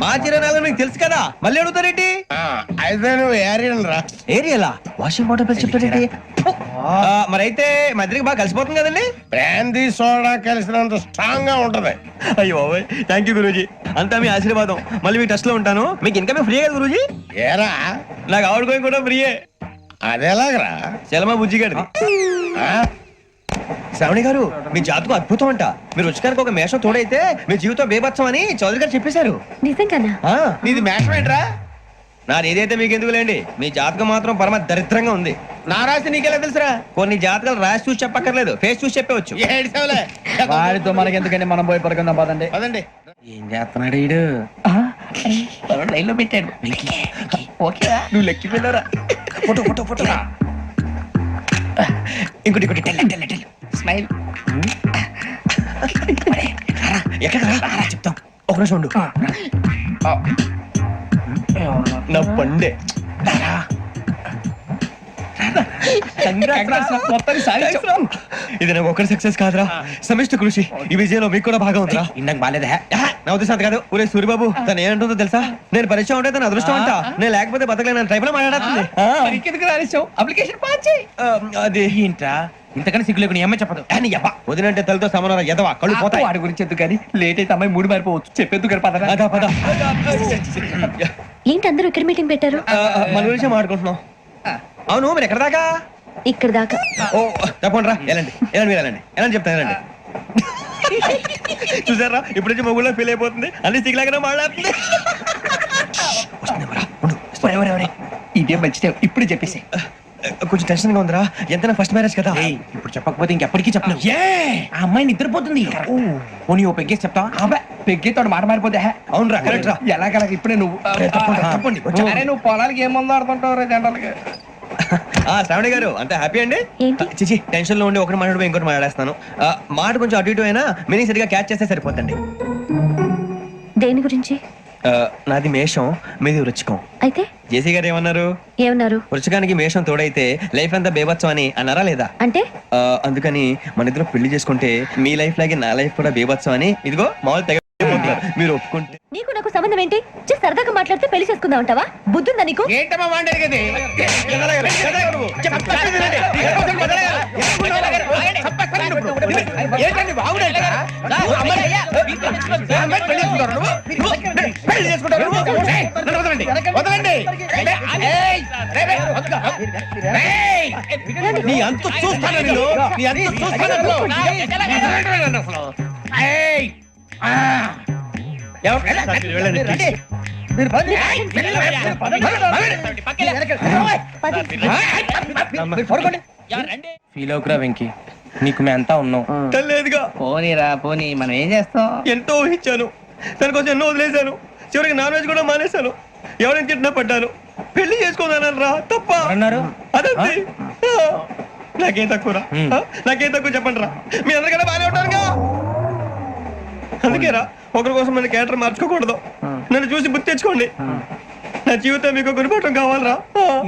మా చిరనాలు మీకు తెలుసు కదా మళ్ళీ అడుగుతారేంటి అయితే నువ్వు ఏరియన్ రా ఏరియలా వాషింగ్ వాటర్ పేరు చెప్తారేంటి మరైతే మా ఇద్దరికి బాగా కలిసిపోతుంది కదండి బ్రాందీ సోడా కలిసినంత స్ట్రాంగ్ గా ఉంటది. అయ్యో థ్యాంక్ యూ గురూజీ అంతా మీ ఆశీర్వాదం మళ్ళీ మీ టచ్ లో ఉంటాను మీకు ఇంకా ఫ్రీ కదా గురూజీ ఏరా నాకు ఆవిడ గోయింగ్ కూడా ఫ్రీయే అదేలాగరా చలమా బుజ్జి గారిది శ్రావణి గారు మీ జాతకం అద్భుతం అంట మీరు రుచికారికి ఒక మేషం తోడైతే మీ జీవితం బేబత్సం అని చౌదరి గారు చెప్పేశారు నిజంగానా? నీది మేషం ఏంట్రా నాది ఏదైతే మీకు ఎందుకులేండి మీ జాతకం మాత్రం పరమ దరిద్రంగా ఉంది నా రాసి నీకెలా తెలుసురా కొన్ని జాతకాలు రాసి చూసి చెప్పక్కర్లేదు ఫేస్ చూసి చెప్పవచ్చు ఏడ్చావులే. వాడితో మనకి ఎందుకండి మనం పోయి పడుకుందాం పదండి. పదండి. ఏం చేస్తున్నాడు ఈడు లైన్ లో పెట్టాడు ఓకేరా నువ్వు లెక్కిపోయినారా ఫోటో ఫోటో ఫోటో ఇంకోటి ఇంకోటి టెల్ స్మైల్ ఎక్కడ చెప్తాం ఒక రోజు ఉండు నా పండే ఇది నాకు ఒకరి సక్సెస్ కాదురా సమిష్టి కృషి ఈ విజయంలో మీకు కూడా భాగం ఉందిరా ఇందాక బాలేదా నా ఉద్దేశం కాదు ఊరే సూర్యబాబు తను ఏమంటుందో తెలుసా నేను పరిచయం ఉంటే తన అదృష్టం అంట నేను లేకపోతే బతకలేను ట్రైబ్ లో మాట్లాడుతుంది అప్లికేషన్ పాస్ చేయి అది ఏంట్రా ఇంతకన్నా సిగ్గు లేకుండా ఏమై చెప్పదు అని ఎవ్వ వదినంటే తలతో సమానం ఎదవా కళ్ళు పోతాయి వాడి గురించి ఎందుకు కానీ లేట్ అయితే అమ్మాయి మూడు మారిపోవచ్చు చెప్పేందుకు గారు పద పద ఏంటి అందరూ ఇక్కడ మీటింగ్ పెట్టారు? మన గురించి మాట్లాడుకుంటున్నాం అవును మీరు ఎక్కడ దాకా ఇక్కడ దాకా. ఓ తప్పకుండా రా వెళ్ళండి వెళ్ళండి మీరు వెళ్ళండి వెళ్ళండి చెప్తాను వెళ్ళండి చూసారా ఇప్పుడు నుంచి మొగుల్లో ఫీల్ అయిపోతుంది అన్ని సిగ్లాగానే మాట్లాడుతుంది ఇదే మంచిదే ఇప్పుడు చెప్పేసి కొంచెం టెన్షన్ గా ఉందిరా ఎంతైనా ఫస్ట్ మ్యారేజ్ కదా ఇప్పుడు చెప్పకపోతే ఇంకెప్పటికీ చెప్పలేవు ఆ అమ్మాయి నిద్రపోతుంది పోనీ ఓ పెగ్గేసి చెప్తావా పెగ్గితో మాట మారిపోతే అవునరా కరెక్ట్ రా ఎలాగలా ఇప్పుడే నువ్వు తప్పండి అరే నువ్వు పొలాలకి ఏం మందు ఆడుతుంటావు రే జనరల్గా. శ్రావణి గారు అంతా హ్యాపీ అండి ఏంటి? చిచి టెన్షన్ లో ఉండి ఒకటి మాట్లాడిపోయి ఇంకోటి మాట్లాడేస్తాను మాట కొంచెం అటు ఇటు అయినా మీనింగ్ సరిగా క్యాచ్ చేస్తే సరిపోతండి దేని గురించి? నాది మేషం మీది వృచ్చికం అయితే జేసీ గారు ఏమన్నారు ఏమన్నారు? వృచ్చికానికి మేషం తోడైతే లైఫ్ అంతా బేబత్సం అని అన్నారా లేదా అంటే అందుకని మన ఇద్దరు పెళ్లి చేసుకుంటే మీ లైఫ్ లాగే నా లైఫ్ కూడా బేబత్సం అని ఇదిగో మామూలు తెగ మీరు ఒప్పుకుంటే నీకు నాకు సంబంధం ఏంటి? సరదాగా మాట్లాడితే పెళ్లి చేసుకుందాం అంటావా? బుద్ధుందా నీకు? ఏంటమ్మా మాట్లాడేది పెళ్లి చేసుకుంటారు వదలండి నీ అంత చూస్తాను నేను నీ అంత చూస్తాను ఫీల్ అవుకురా వెంకీ నీకు మేము అంతా ఉన్నాం లేదుగా పోనీరా పోనీ మనం ఏం చేస్తాం? ఎంతో ఊహించాను తన కోసం ఎన్నో వదిలేశాను చివరికి నాన్ వెజ్ కూడా మానేశాను ఎవరైనా తిట్టినా పడ్డాను పెళ్లి చేసుకోదానని రా తప్ప అన్నారు అదంతే నాకేం తక్కువ నాకేం తక్కువ చెప్పండి రా మీ అందరికన్నా బాగానే ఉంటారుగా అందుకేరా ఒకరి కోసం మన క్యారెక్టర్ మార్చుకోకూడదు నన్ను చూసి గుర్తు తెచ్చుకోండి నా జీవితం మీకు గురిపటం కావాలరా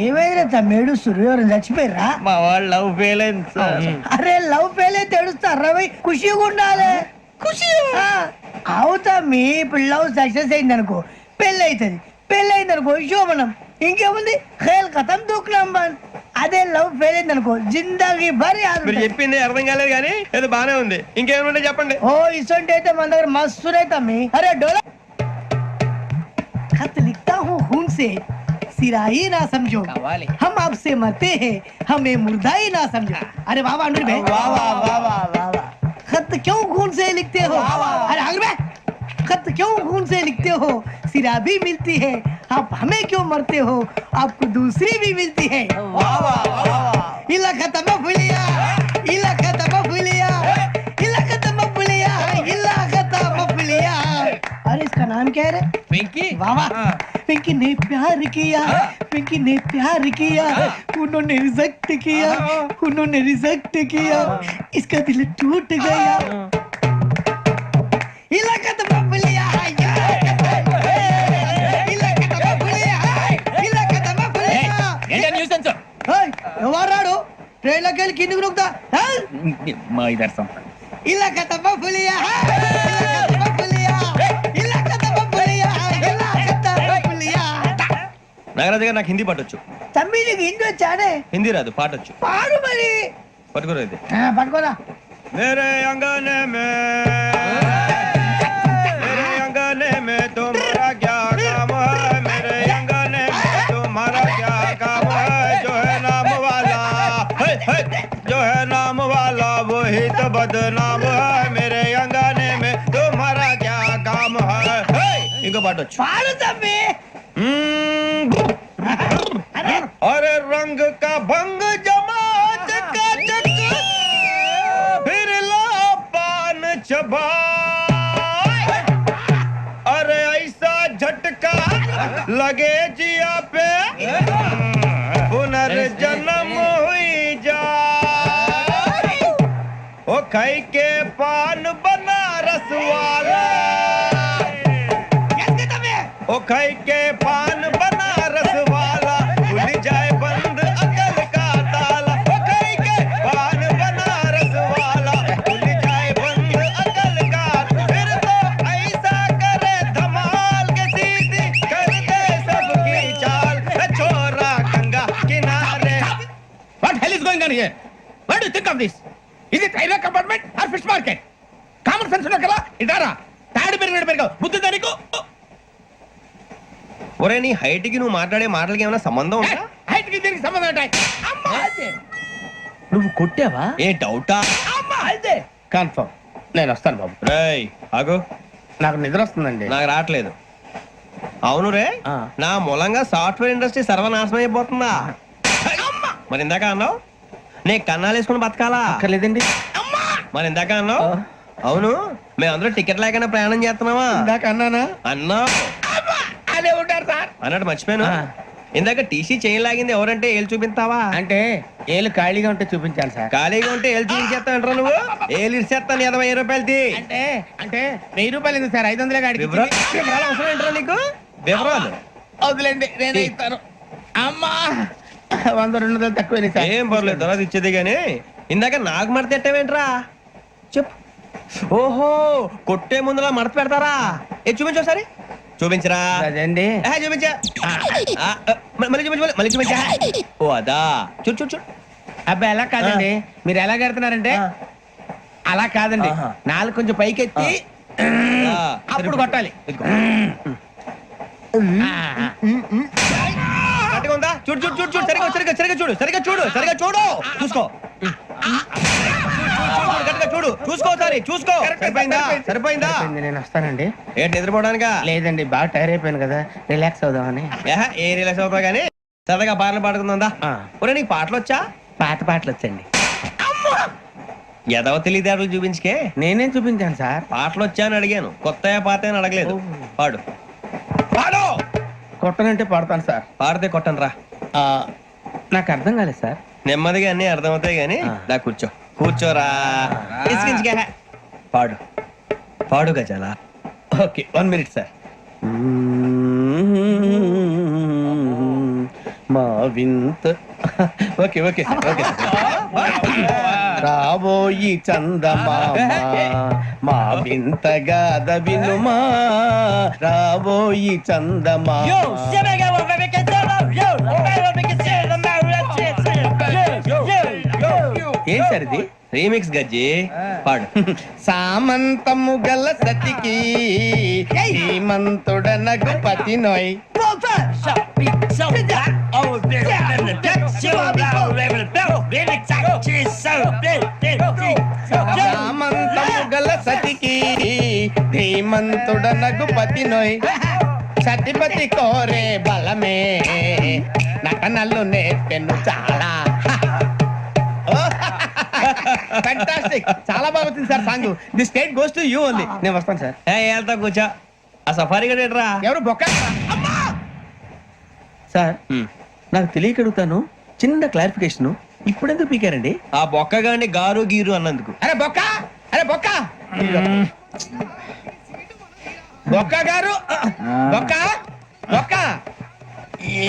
ఏమైనా తమ్మేడు సూర్యవరం చచ్చిపోయిరా మా వాళ్ళు లవ్ ఫెయిల్ అయింది అరే లవ్ ఫెయిల్ అయితే ఏడుస్తారా ఖుషిగా ఉండాలి ఖుషి అవుతా మీ ఇప్పుడు లవ్ సక్సెస్ అయింది అనుకో పెళ్ళి అవుతుంది పెళ్ళి అయింది అనుకో శోభనం ఇంకేముంది ఖేల్ కథం దూకునాం బంద్ అదే లవ్ ఫెయిల్ అయింది అనుకో జిందాగీ భారీ మీరు చెప్పింది అర్థం కాలేదు కానీ ఏదో బానే ఉంది ఇంకేమైనా చెప్పండి ఓ ఇసొంటి అయితే మన దగ్గర మస్తు తమ్మి అరే డోలా खत लिखता हूँ खून से सिरा ही ना समझो हम आपसे मरते हैं हमें मुर्दा ही ना समझो अरे वाह वाह भाई वाह वाह वाह वाह वाह खत क्यों खून से लिखते हो अरे आगे भाई खत क्यों खून से लिखते हो सिरा भी मिलती है आप हमें क्यों मरते हो आपको दूसरी भी मिलती है वाह वाह वाह इला खत्म फुलिया इला खत्म फुलिया इला खत्म फुलिया इला खत्म फुलिया अरे इसका नाम क्या है रे? पिंकी वाह वाह पिंकी ने प्यार किया पिंकी ने प्यार किया उन्होंने रिजेक्ट किया उन्होंने रिजेक्ट किया इसका दिल टूट गया इलाका तो बबलिया इलाका तो बबलिया इलाका तो बबलिया ఏంటి న్యూసెన్స్ ओए ఎవరాడు ట్రైన్ లోకి వెళ్ళి కిందికి నొక్కుతా మా ఇదర్సం ఇలాకా तो बबलिया इलाका तो నాగరాజు గారు నాకు హిందీ పాటొచ్చు. తమ్మి నీకు హిందీ వచ్చానే? హిందీ రాదు, పాటొచ్చు. పాడు మరి. పట్టుకోరా ఇది. పట్టుకోరా. मेरे अंगने में तुम्हारा क्या काम है, मेरे अंगने में तुम्हारा क्या काम है, जो है नाम वाला जो है नाम वाला वही तो बदनाम है, मेरे अंगने में तुम्हारा क्या काम है. इनको पाटो పాడు తమ్మి. अरे रंग का भंग जमा चकाचक फिर ला पान चबा, अरे ऐसा झटका लगे जिया पे पुनर्जन्म हुई जा, ओ खाई के पान बनारस वाला, ओ खाई के पान बनारस वाला खुल जाए बंद अकल का ताला, ओ खाई के पान बनारस वाला खुल जाए बंद अकल का, फिर तो ऐसा करे धमाल के सीधी कर दे सबकी चाल, छोरा गंगा किनारे. What hell is going on here? What do you think of this? Is it railway compartment or fish market? Common sense ఉన్నా కదా ఇదారా తాడి పెరిగాడు బుద్ధి దానికి. ఒరే నీ హైట్ కి నువ్వు మాట్లాడే మాటలకి ఏమైనా సంబంధం ఉందా? హైట్ కి దీనికి సంబంధం ఉంటాయి. అమ్మా అదే నువ్వు కొట్టావా? ఏ డౌటా? అమ్మా అదే కన్ఫర్మ్. నేను వస్తాను బాబు. రేయ్ ఆగు, నాకు నిద్ర వస్తుందండి. నాకు రావట్లేదు. అవును రే, నా మూలంగా సాఫ్ట్వేర్ ఇండస్ట్రీ సర్వనాశనం అయిపోతుందా? మరి ఇందాక అన్నావు నే కన్నాలు వేసుకుని బతకాలా? లేదండి. మరి ఇందాక అన్నావు అవును మేమందరూ టికెట్ లేకనే ప్రయాణం చేస్తున్నావా? ఇందాక అన్నానా? అన్నావు. అదే ఉంటారు సార్. అన్నట్టు మర్చిపోయాను, ఇందాక టీసీ చేయి లాగింది ఎవరంటే ఏళ్ళు చూపిస్తావా? అంటే ఏళ్ళు ఖాళీగా ఉంటే చూపించాలి సార్. ఖాళీగా ఉంటే ఏళ్ళు చూపించేస్తానంటారా నువ్వు? ఏళ్ళు ఇచ్చేస్తాను 20 రూపాయలది. అంటే అంటే 1000 రూపాయలు ఎందుకు సార్? 500 గాడికి వివరాలు అవసరం ఏంట్రా నీకు? వివరాలు వదిలేండి, నేనే ఇస్తాను. అమ్మా 100 200 తక్కువ సార్. ఏం పర్లేదు, తర్వాత ఇచ్చేది కానీ ఇందాక నాకు మడత ఎట్టవేంట్రా చెప్పు. ఓహో కొట్టే ముందులా మడత పెడతారా? ఏ చూపించు ఒకసారి. చూపించరా? అదండి. చూపించా. మళ్ళీ చూపించు, మళ్ళీ చూపించా. ఓ అదా, చూడు చూడు చూడు. అబ్బాయి ఎలా కాదండి, మీరు ఎలా కడుతున్నారంటే అలా కాదండి. నాలుగు కొంచెం పైకెత్తి అప్పుడు కొట్టాలి. కరెక్ట్గా ఉందా? చూడు చూడు చూడు చూడు, సరిగా సరిగా సరిగా చూడు, సరిగా చూడు, సరిగా చూడు, చూసుకో. కరెక్ట్గా చూడు, చూసుకో ఒకసారి, చూసుకో. సరిపోయిందా? సరిపోయిందా? నేను వస్తానండి. ఏంటి నిద్రపోవడానికా? లేదండి, బాగా టైర్ అయిపోయాను కదా, రిలాక్స్ అవుదామని. ఏ రిలాక్స్ అవుతావు కానీ సరదాగా పాటలు పాడుకుందా? ఒరే నీకు పాటలు వచ్చా? పాత పాటలు వచ్చండి. ఎదవ తెలివితేటలు చూపించుకే. నేనేం చూపించాను సార్? పాటలు వచ్చా అని అడిగాను, కొత్త పాత అని అడగలేదు. పాడు పాడు. కొట్టనంటే పడతాను సార్. పాడితే కొట్టను రా. నాకు అర్థం కాలేదు సార్. నెమ్మదిగా అన్ని అర్థమవుతాయి కానీ దా కూర్చో. కూర్చోరా. పాడు పాడు గజాల. Okay 1 minute sir. మా వింత. ఓకే ఓకే సార్, ఓకే రాబోయి చందమామ మా వింతగా వినుమా, రాబోయి చందమామ. ఏం సార్ ఇది? రీమిక్స్ గజ్జి. పాడు. సామంతము గల సతికి హేమంతుడనగు పతి నోయ్. సామంతము గల సతికి ధీమంతుడనగు పతి నోయ్, సతిపతి కోరే బలమే నటనలు నేర్పెను చాలా. ఫ్యాంటాస్టిక్, చాలా బాగా వచ్చింది sir song. The state goes to you only. నేను వస్తాను సార్. వెళ్తా కూర్చో. ఆ సఫారీ గడ్ రా. ఎవరు బొక్క సార్? నాకు తెలియక అడుగుతాను, చిన్న క్లారిఫికేషన్. ఇప్పుడెందుకు పీకారండి? ఆ బొక్క గాని గారు గీరు అన్నందుకు. అరే బొక్క, అరే బొక్క, బొక్క గారు, బొక్క బొక్క.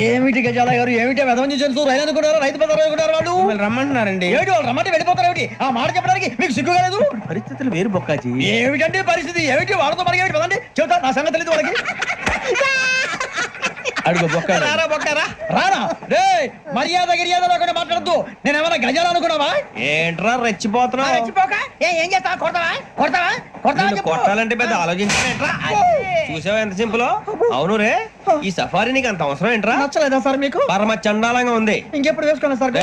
ఏమిటి గజాల గారు, ఏమిటి వెదవని తెలుసు? రైలు అనుకున్నారు, రైతు బజార్ అనుకున్నారు. వాళ్ళు రమ్మంటున్నారండి. ఏమిటి వాళ్ళు రమ్మంటే వెళ్ళిపోతారు? ఏమిటి ఆ మాట చెప్పడానికి మీకు సిగ్గుగా లేదు? పరిస్థితులు వేరు బొక్కాజీ. ఏమిటంటే పరిస్థితి? ఏమిటి వాళ్ళతో మనకి ఏమిటి పదండి చెబుతా, నా సంగతి తెలియదు వాళ్ళకి. అడుగు బొక్క రారా బొక్కరా రారా రే మర్యాద గిర్యాద లేకుండా మాట్లాడద్దు నేను ఏమైనా గజాలు అనుకున్నావా ఏంట్రా రెచ్చిపోతున్నావు రెచ్చిపోక ఏం చేస్తావా కొడతావా కొడతావా కొడతావా కొట్టాలంటే పెద్ద ఆలోచించావేంట్రా చూసావా ఎంత సింపుల్ అవును రే ఈ సఫారీ నీకు అంత అవసరం ఏంట్రా నచ్చలేదా సార్ మీకు పరమ చండాలంగా ఉంది ఇంకెప్పుడు వేసుకోండి సార్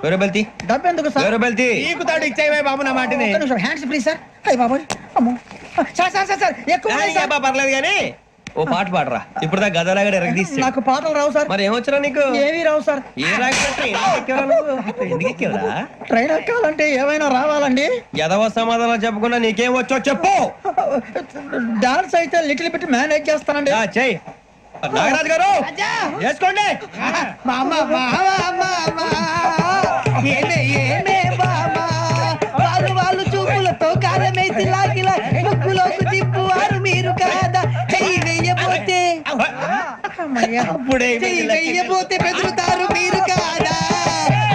వేరే బెల్తి డబ్బు ఎందుకు సార్ వేరే బెల్తి నీకు తాడు ఇచ్చేవే బాబు నా మాటని హ్యాండ్స్ ప్లీజ్ సార్ అయ్య బాబు అమ్మో సార్ సార్ సార్ సార్ ఎక్కువ పర్లేదు కానీ ఓ పాట పాడరా ఇప్పుడు దా గదలాగా ఎరగదీసి నాకు పాటలు రావు సార్ మరి ఏమొచ్చరా నీకు ఏమీ రావు సార్ ఏ ఎందుకు ఎక్కేవరా ట్రైన్ ఎక్కాలంటే ఏమైనా రావాలండి ఎదవ సమాధానం చెప్పకుండా నీకేం వచ్చో చెప్పు డాన్స్ అయితే లిటిల్ బిట్ మేనేజ్ చేస్తానండి చెయ్యి నాగరాజు గారు చేసుకోండి వాళ్ళు చూపులతో కారమేసి లాగిలా ముక్కులోకి తిప్పువారు మీరు కాదా చెయ్యి వెయ్యబోతే చెయ్యి వెయ్యబోతే బెదురుతారు మీరు కాదా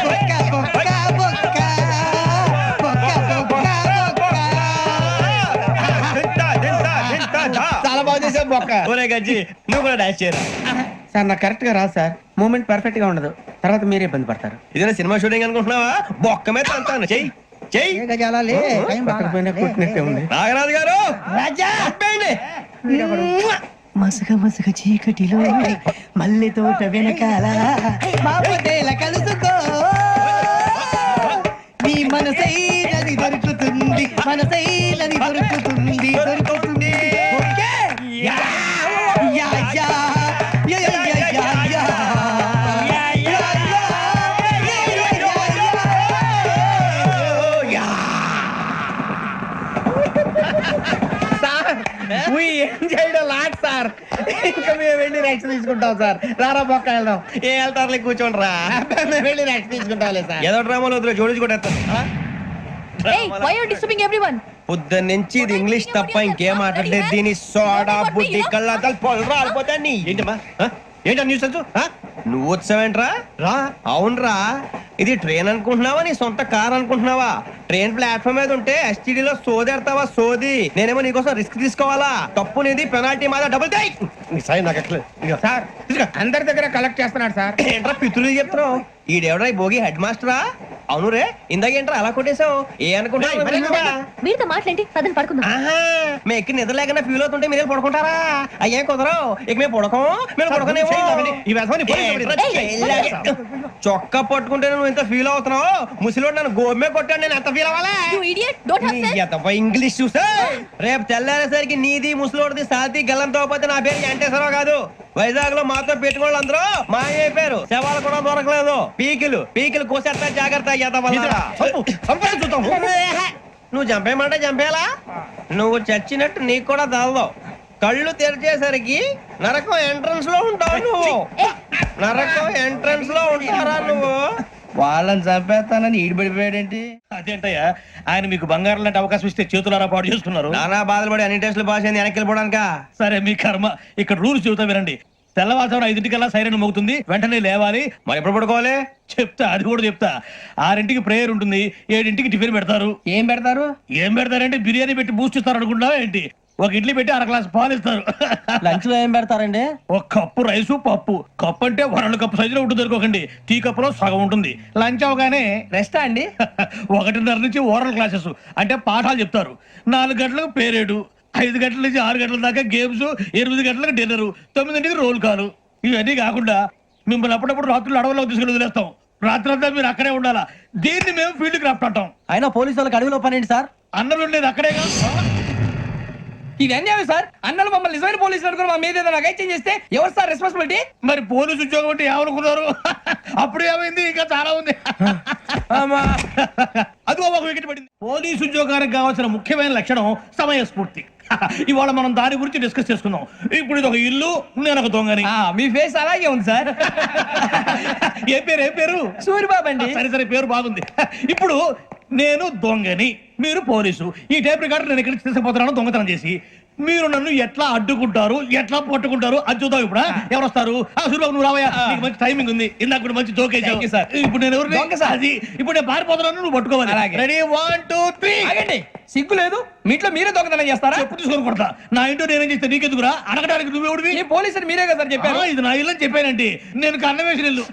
బొక్క బొక్క బొక్క బొక్క బొక్క చాలా బాగా చేసావు బొక్క ఒరే గజ్జి నువ్వు కూడా డాన్స్ చేయరా సార్ నాకు కరెక్ట్ గా రాదు సార్ మూమెంట్ పర్ఫెక్ట్ గా ఉండదు తర్వాత మీరే ఇబ్బంది పడతారు ఇదేనా సినిమా షూటింగ్ అనుకుంటున్నావా బొక్క మీద అంటాను చెయ్యి నాగరాజు గారు మసక మసక చీకటిలో మల్లె తోట వెనకాల కలుసుకో నీ మనసైనది దొరుకుతుంది మనసైనది దొరుకుతుంది దొరుకుతుంది సార్ ఇంకా మేము వెళ్ళి రెక్స్ తీసుకుంటాం సార్ రారా పక్క వెళ్దాం ఏ వెళ్తారులే కూర్చోండి రా మేము వెళ్ళి రెక్స్ తీసుకుంటాం సార్ ఏదో డ్రామాలో వద్దు జోడించుకుంటారు పొద్దున్న నుంచి ఇది ఇంగ్లీష్ తప్ప ఇంకేం మాట్లాడలేదు దీని సోడా బుద్ధి కళ్ళ పొలు రాలిపోతా నీ ఏంటమ్మా ఏంటో న్యూస్ నువ్వు వచ్చావేంట్రా రా అవునరా ఇది ట్రైన్ అనుకుంటున్నావా నీ సొంత కార్ అనుకుంటున్నావా ట్రైన్ ప్లాట్ఫామ్ మీద ఉంటే ఎస్టీడీలో సోదేడతావా సోది నేనేమో నీకోసం రిస్క్ తీసుకోవాలా తప్పు నీది పెనాల్టీ మాదా డబుల్ సాయి నాకు సార్ అందరి దగ్గర కలెక్ట్ చేస్తున్నాడు సార్ ఏంట్రా పితులు చెప్తున్నావు ఈడెవడా భోగి హెడ్ మాస్టరా అవును రే ఇందాక ఏంట్రా అలా కొట్టేశావు ఏ అనుకుంటా మీతో మాట్లాడి పదని పడుకుందాం మేము ఎక్కి నిద్ర లేకుండా ఫీల్ అవుతుంటే మీరు పడుకుంటారా అయ్యే కుదరవు ఇక మేము పడకం మేము పడకనేమో చొక్కా పట్టుకుంటే నువ్వు ఎంత ఫీల్ అవుతున్నావు ముసలివాడు నన్ను గోమే కొట్టాడు నేను ఎంత ఫీల్ అవ్వాలా ఇంగ్లీష్ చూసా రేపు తెల్లారేసరికి నీది ముసలివాడిది సాతి గల్లంతో పోతే నా పేరు వెంకటేశ్వరరావు కాదు వైజాగ్ లో మాతో పెట్టుకోవాలి అందరూ మాయైపోయారు శవాలు కూడా దొరకలేదు పీకిలు కోసేస్తా జాగ్రత్త నువ్వు చంపేయమంటే చంపేలా నువ్వు చచ్చినట్టు నీకు కూడా తగదు కళ్ళు తెరిచేసరికి నరకం ఎంట్రన్స్ లో ఉంటావు నువ్వు నరకం ఎంట్రన్స్ లో ఉంటారా నువ్వు వాళ్ళని చంపేస్తానని ఈడిపడిపోయాడేంటి అదేంటయ్యా ఆయన మీకు బంగారం లాంటి అవకాశం ఇస్తే చేతులారా పాటు చేసుకున్నారు నానా బాధలు పడి అన్ని టెస్టులు పాస్ అయింది వెనక్కి వెళ్ళిపోవడానికా సరే మీ కర్మ ఇక్కడ రూల్స్ చెబుతా వినండి తెల్లవారుజామున 5:00 సైరన్ మోగుతుంది వెంటనే లేవాలి మరి ఎప్పుడు పడుకోవాలి చెప్తా అది కూడా చెప్తా 6:00 ప్రేయర్ ఉంటుంది 7:00 టిఫిన్ పెడతారు ఏం పెడతారంటే బిర్యానీ పెట్టి బూస్ట్ ఇస్తారు అనుకుంటా ఏంటి ఒక ఇడ్లీ పెట్టి 1 గ్లాస్ పాలు ఇస్తారు లంచ్ లో ఏం పెడతారండి ఒక కప్పు రైసు పప్పు కప్పు అంటే 1 కప్పు సైజులో ఉంటుంది అనుకోకండి టీ కప్పులో సగం ఉంటుంది లంచ్ అవగానే రెస్టా అండి 1:30 నుంచి ఓరల్ క్లాసెస్ అంటే పాఠాలు చెప్తారు 4 గంటలకు పేరేడు 5 గంటల నుంచి 6 గంటల దాకా గేమ్స్ 8 గంటలకు డిన్నర్ 9 రోల్ కాలు ఇవన్నీ కాకుండా మిమ్మల్ని అప్పుడప్పుడు రాత్రులు అడవుల్లో తీసుకుని వదిలేస్తాం రాత్రి అంతా మీరు అక్కడే ఉండాలా దీన్ని మేము ఫీల్డ్ క్రాఫ్ట్ అంటాం అయినా పోలీసు వాళ్ళకి అడవిలో పని ఏంటి సార్ అన్నలు ఉండేది అక్కడే ఇది అన్యాయం సార్ అన్నలు మమ్మల్ని నిజమైన పోలీసులు అనుకుని మా మీద ఏదైనా చేంజ్ చేస్తే ఎవరు సార్ రెస్పాన్సిబిలిటీ మరి పోలీసు ఉద్యోగం అంటే ఏమనుకున్నారు అప్పుడు ఏమైంది ఇంకా చాలా ఉంది అది ఒక వికెట్ పడింది పోలీసు ఉద్యోగానికి కావాల్సిన ముఖ్యమైన లక్షణం సమయస్ఫూర్తి ఇవాళ మనం దాని గురించి డిస్కస్ చేసుకుందాం ఇప్పుడు ఇది ఒక ఇల్లు నేను ఒక దొంగని మీ ఫేస్ అలాగే ఉంది సార్ ఏ పేరు సూరిబాబు అండి సరే పేరు బాగుంది ఇప్పుడు నేను దొంగని మీరు పోలీసు ఈ టైప్ రికార్డు నేను ఇక్కడికి తీసుకుపోతున్నాను దొంగతనం చేసి మీరు నన్ను ఎట్లా అడ్డుకుంటారు ఎట్లా పట్టుకుంటారు అది చూద్దాం ఇప్పుడు ఎవరు వస్తారు సూర్యబాబు నువ్వు రావయ్యా నీకు మంచి టైమింగ్ ఉంది ఇందాక కూడా మంచి జోక్ వేసావు. ఇప్పుడు నేను ఎవరు అది ఇప్పుడు నేను పారిపోతున్నాను నువ్వు పట్టుకోవాలి. రెడీ 1 2 3 సిగ్గు లేదు మీ ఇంట్లో మీరే దొంగతనం చేస్తారా? చెప్పు తీసుకొని కొడతా. నా ఇంట్లో నేనేం చేస్తే నీకెందుకురా? అడగడానికి నువ్వెవడివి? ఈ పోలీసులు మీరే కదా సార్ చెప్పారు. ఇది నా ఇల్లు అని చెప్పానండి. నేను కన్న వేసిన ఇల్లు.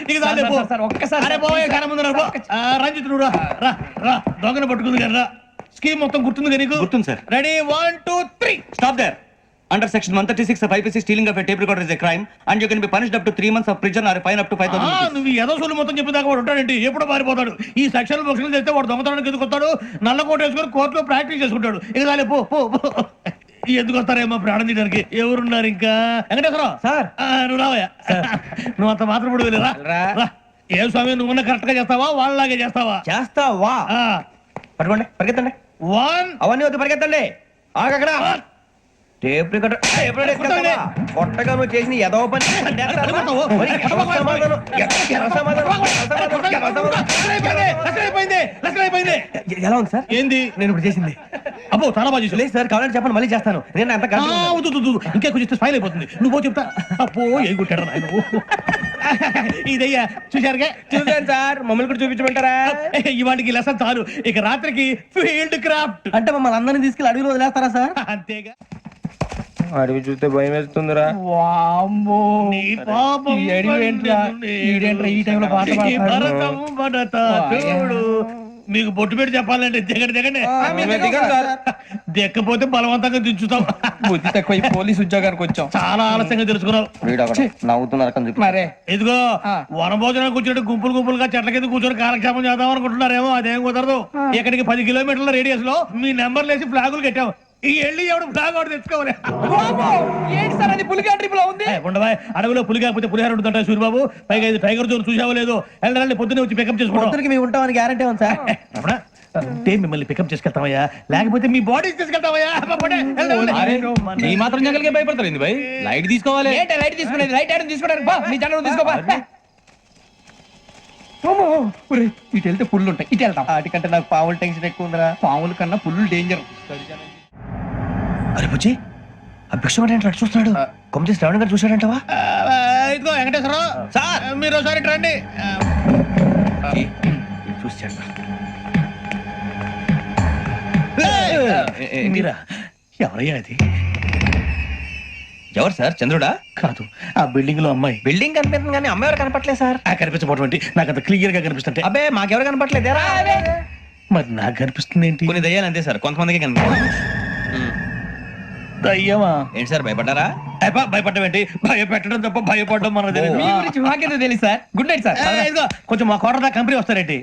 నీకు దాని పో. ఒక్కసారి అరే పోయే కన్న ముందు రా. రంజిత్ నువ్వు రా రా రా దొంగను పట్టుకుంది కదా. స్కీమ్ మొత్తం గుర్తుంది నీకు? గుర్తుంది sir. Ready 1 2 3 stop there. Under section 136 of IPC, stealing of a tape recorder is a crime and you can be punished up to 3 months of prison or a fine up to 5,000 rupees. నువ్వు ఏదో సొల్లు మొత్తం చెప్పేదాకా వాడు ఉంటాడండి. ఎప్పుడో పారిపోతాడు. ఈ సెక్షన్ బుక్స్లు చేస్తే వాడు దొంగతనానికి ఎందుకు వస్తాడు? నల్ల కోట వేసుకొని కోర్టులో ప్రాక్టీస్ చేసుకుంటాడు. ఇక దాలే పో పో పో. ఎందుకు వస్తారేమో ప్రాణం తీయడానికి. ఎవరున్నారు ఇంకా? వెంకటేశ్వరరావు సార్. నువ్వు రావయ్యా. నువ్వు అంత మాత్రం ఇప్పుడు వెళ్ళిరా. ఏ స్వామి నువ్వున్న కరెక్ట్ గా చేస్తావా వాళ్ళలాగే చేస్తావా? చేస్తావా? పట్టుకోండి పరిగెత్తండి. 1 అవన్నీ వద్దు పరిగెత్తండి. ఆగక్కడ టేప్ రికార్డర్ కొట్టగా నువ్వు చేసిన ఎదవ పని. ఎలా ఉంది సార్? ఏంది నేను ఇప్పుడు చేసింది? అబ్బో చాలా బాగా చేసావు. లేదు సార్ కావాలంటే చెప్పండి మళ్ళీ చేస్తాను. నేను అంత ఇంకా కొంచెం స్మైల్ అయిపోతుంది. నువ్వు చెప్తా. అబ్బో ఏ కొట్టాడు నాయన. ఇదయ్యా చూశారుగా? చూసాను సార్. మమ్మల్ని కూడా చూపించమంటారా? ఇవాటికి లెసన్ చాలు. ఇక రాత్రికి ఫీల్డ్ క్రాఫ్ట్. అంటే మమ్మల్ని అందరినీ తీసుకెళ్ళి అడవిలో వదిలేస్తారా సార్? అంతేగా. అడవి చూస్తే భయం వేస్తుందిరా. నీ పాపం ఈడేంట్రా ఈ టైంలో పాట ఈ భరతం భరత చూడు. మీకు బొట్టు పెట్టి చెప్పాలంటే దిగండి దిగండి. దిక్కపోతే బలవంతంగా దించుతాం. బుద్ధి తక్కువ పోలీస్ ఉద్యోగానికి వచ్చాం. చాలా ఆలస్యంగా తెలుసుకున్నావు. నవ్వుతున్నారు మరే. ఇదిగో వనభోజనానికి కూర్చొని గుంపులు గుంపులుగా చెట్ల కింద కూర్చొని కాలక్షేపం చేద్దాం అనుకుంటున్నారేమో. అదేం కుదరదు. ఇక్కడికి 10 కిలోమీటర్ల రేడియస్ లో మీ నెంబర్లు వేసి ఫ్లాగులు కట్టాం. ఈ వెళ్ళి ఎవడు ఫ్లాగ్ ఒకటి తెచ్చుకోవాలి. ఏంటి సార్ అది పులిగా ట్రిప్ లో ఉంది? ఉండవా అడవిలో పులి కాకపోతే పులిహార ఉంటుంట సూర్యబాబు. పైగా ఇది టైగర్ జోన్ చూసావో లేదో. వెళ్ళాలి పొద్దున్నే వచ్చి పికప్ చేసుకుంటాం. మేము ఉంటామని గ్యారంటీ ఉంది సార్. అంటే మిమ్మల్ని పికప్ చేసుకెళ్తామయ్యా లేకపోతే మీ బాడీ తీసుకెళ్తామయ్యా. ఈ మాత్రం జంగల్కే భయపడతారు భయ్. లైట్ తీసుకోవాలి. లైట్ తీసుకునేది లైట్ ఐటమ్ తీసుకోవడానికి బా మీ జనం తీసుకోబా. ఇటు వెళ్తే పుల్లు ఉంటాయి. ఇటు వెళ్తాం. వాటికంటే నాకు పావులు టెన్షన్ ఎక్కువ ఉందిరా. పావుల కన్నా పుల్లు డేంజర్. అరే బుజ్జి అభిక్షం అంటే చూస్తున్నాడు. కొమ్మ శ్రావణ్ గారు చూశాడంటవా? ఇదిగో వెంకటేశ్వరరావు సార్ మీరు ఒకసారి రండి. చూశాడు. మీరా ఎవరయ్యా అది? ఎవరు సార్? చంద్రుడా? కాదు ఆ బిల్డింగ్ లో అమ్మాయి. బిల్డింగ్ కనిపిస్తుంది కానీ అమ్మాయి ఎవరు కనపట్లేదు సార్. కనిపించబోటువంటి నాకు అంత క్లియర్ గా కనిపిస్తుంటే. అబ్బే మాకెవరు కనపట్లేదు. మరి నాకు కనిపిస్తుంది ఏంటి? కొన్ని దయ్యాలు అంతే సార్. కొంతమందికి కనిపిస్తుంది. దయ్యమా? ఏంటి సార్ భయపడ్డారా? భయపడడం ఏంటి? భయపెట్టడం తప్ప భయపడడం మనకు తెలియదు. మాకేదో తెలియదు సార్. Good night sir. కొంచెం మా కోట కంపెనీ వస్తారేంటి?